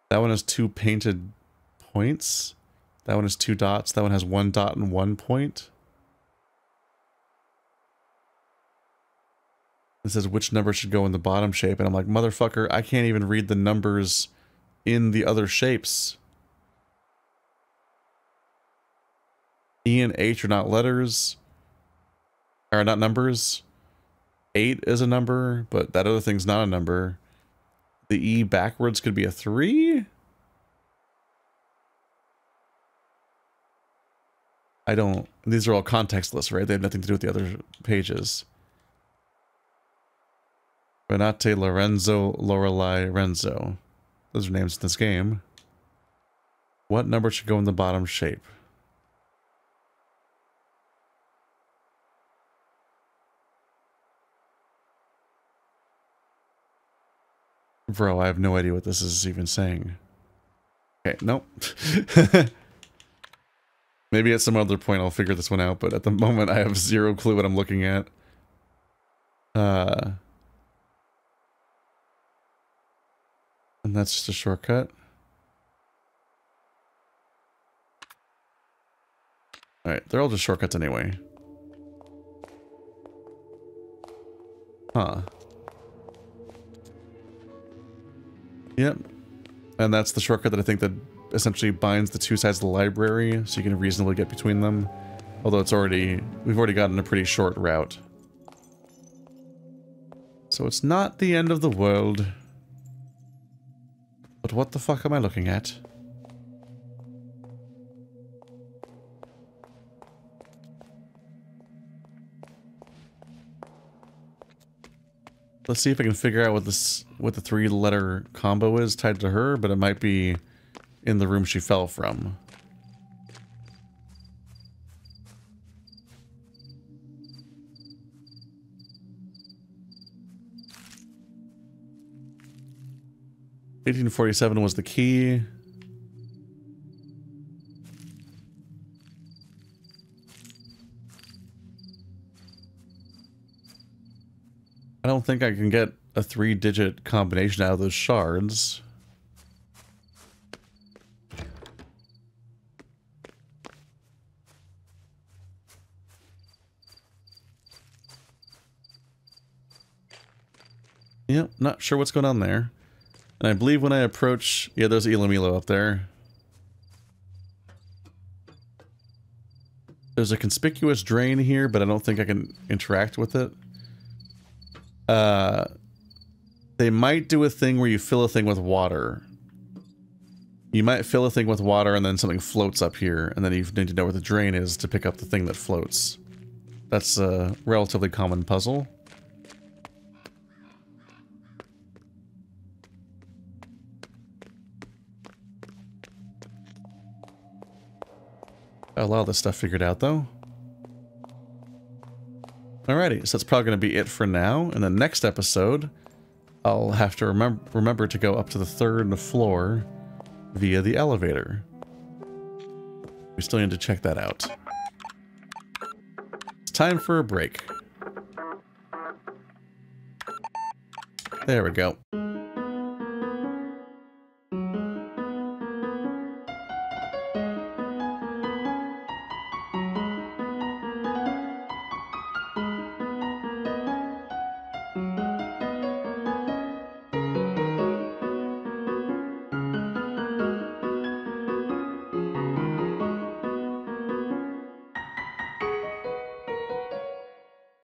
That one has 2 painted points. That one has 2 dots. That one has 1 dot and 1 point. It says which number should go in the bottom shape, and I'm like, motherfucker, I can't even read the numbers in the other shapes. E and H are not letters. Are not numbers. 8 is a number, but that other thing's not a number. The E backwards could be a 3? I don't... These are all contextless, right? They have nothing to do with the other pages. Renate, Lorenzo, Lorelei, Renzo. Those are names in this game. What number should go in the bottom shape? Bro, I have no idea what this is even saying. Okay, nope. Maybe at some other point I'll figure this one out, but at the moment I have zero clue what I'm looking at. And that's just a shortcut. Alright, they're all just shortcuts anyway. Huh. Yep. And that's the shortcut that I think that essentially binds the two sides of the library, so you can reasonably get between them. Although we've already gotten a pretty short route. So it's not the end of the world. But what the fuck am I looking at? Let's see if I can figure out what the 3-letter combo is tied to her, but it might be in the room she fell from. $1847 was the key. I don't think I can get a 3-digit combination out of those shards. Yep, not sure what's going on there. And I believe when I approach... Yeah, there's Ilomilo up there. There's a conspicuous drain here, but I don't think I can interact with it. They might do a thing where you fill a thing with water. You might fill a thing with water and then something floats up here, and then you need to know where the drain is to pick up the thing that floats. That's a relatively common puzzle. Got a lot of this stuff figured out, though. Alrighty, so that's probably going to be it for now. In the next episode, I'll have to remember to go up to the 3rd floor via the elevator. We still need to check that out. It's time for a break. There we go.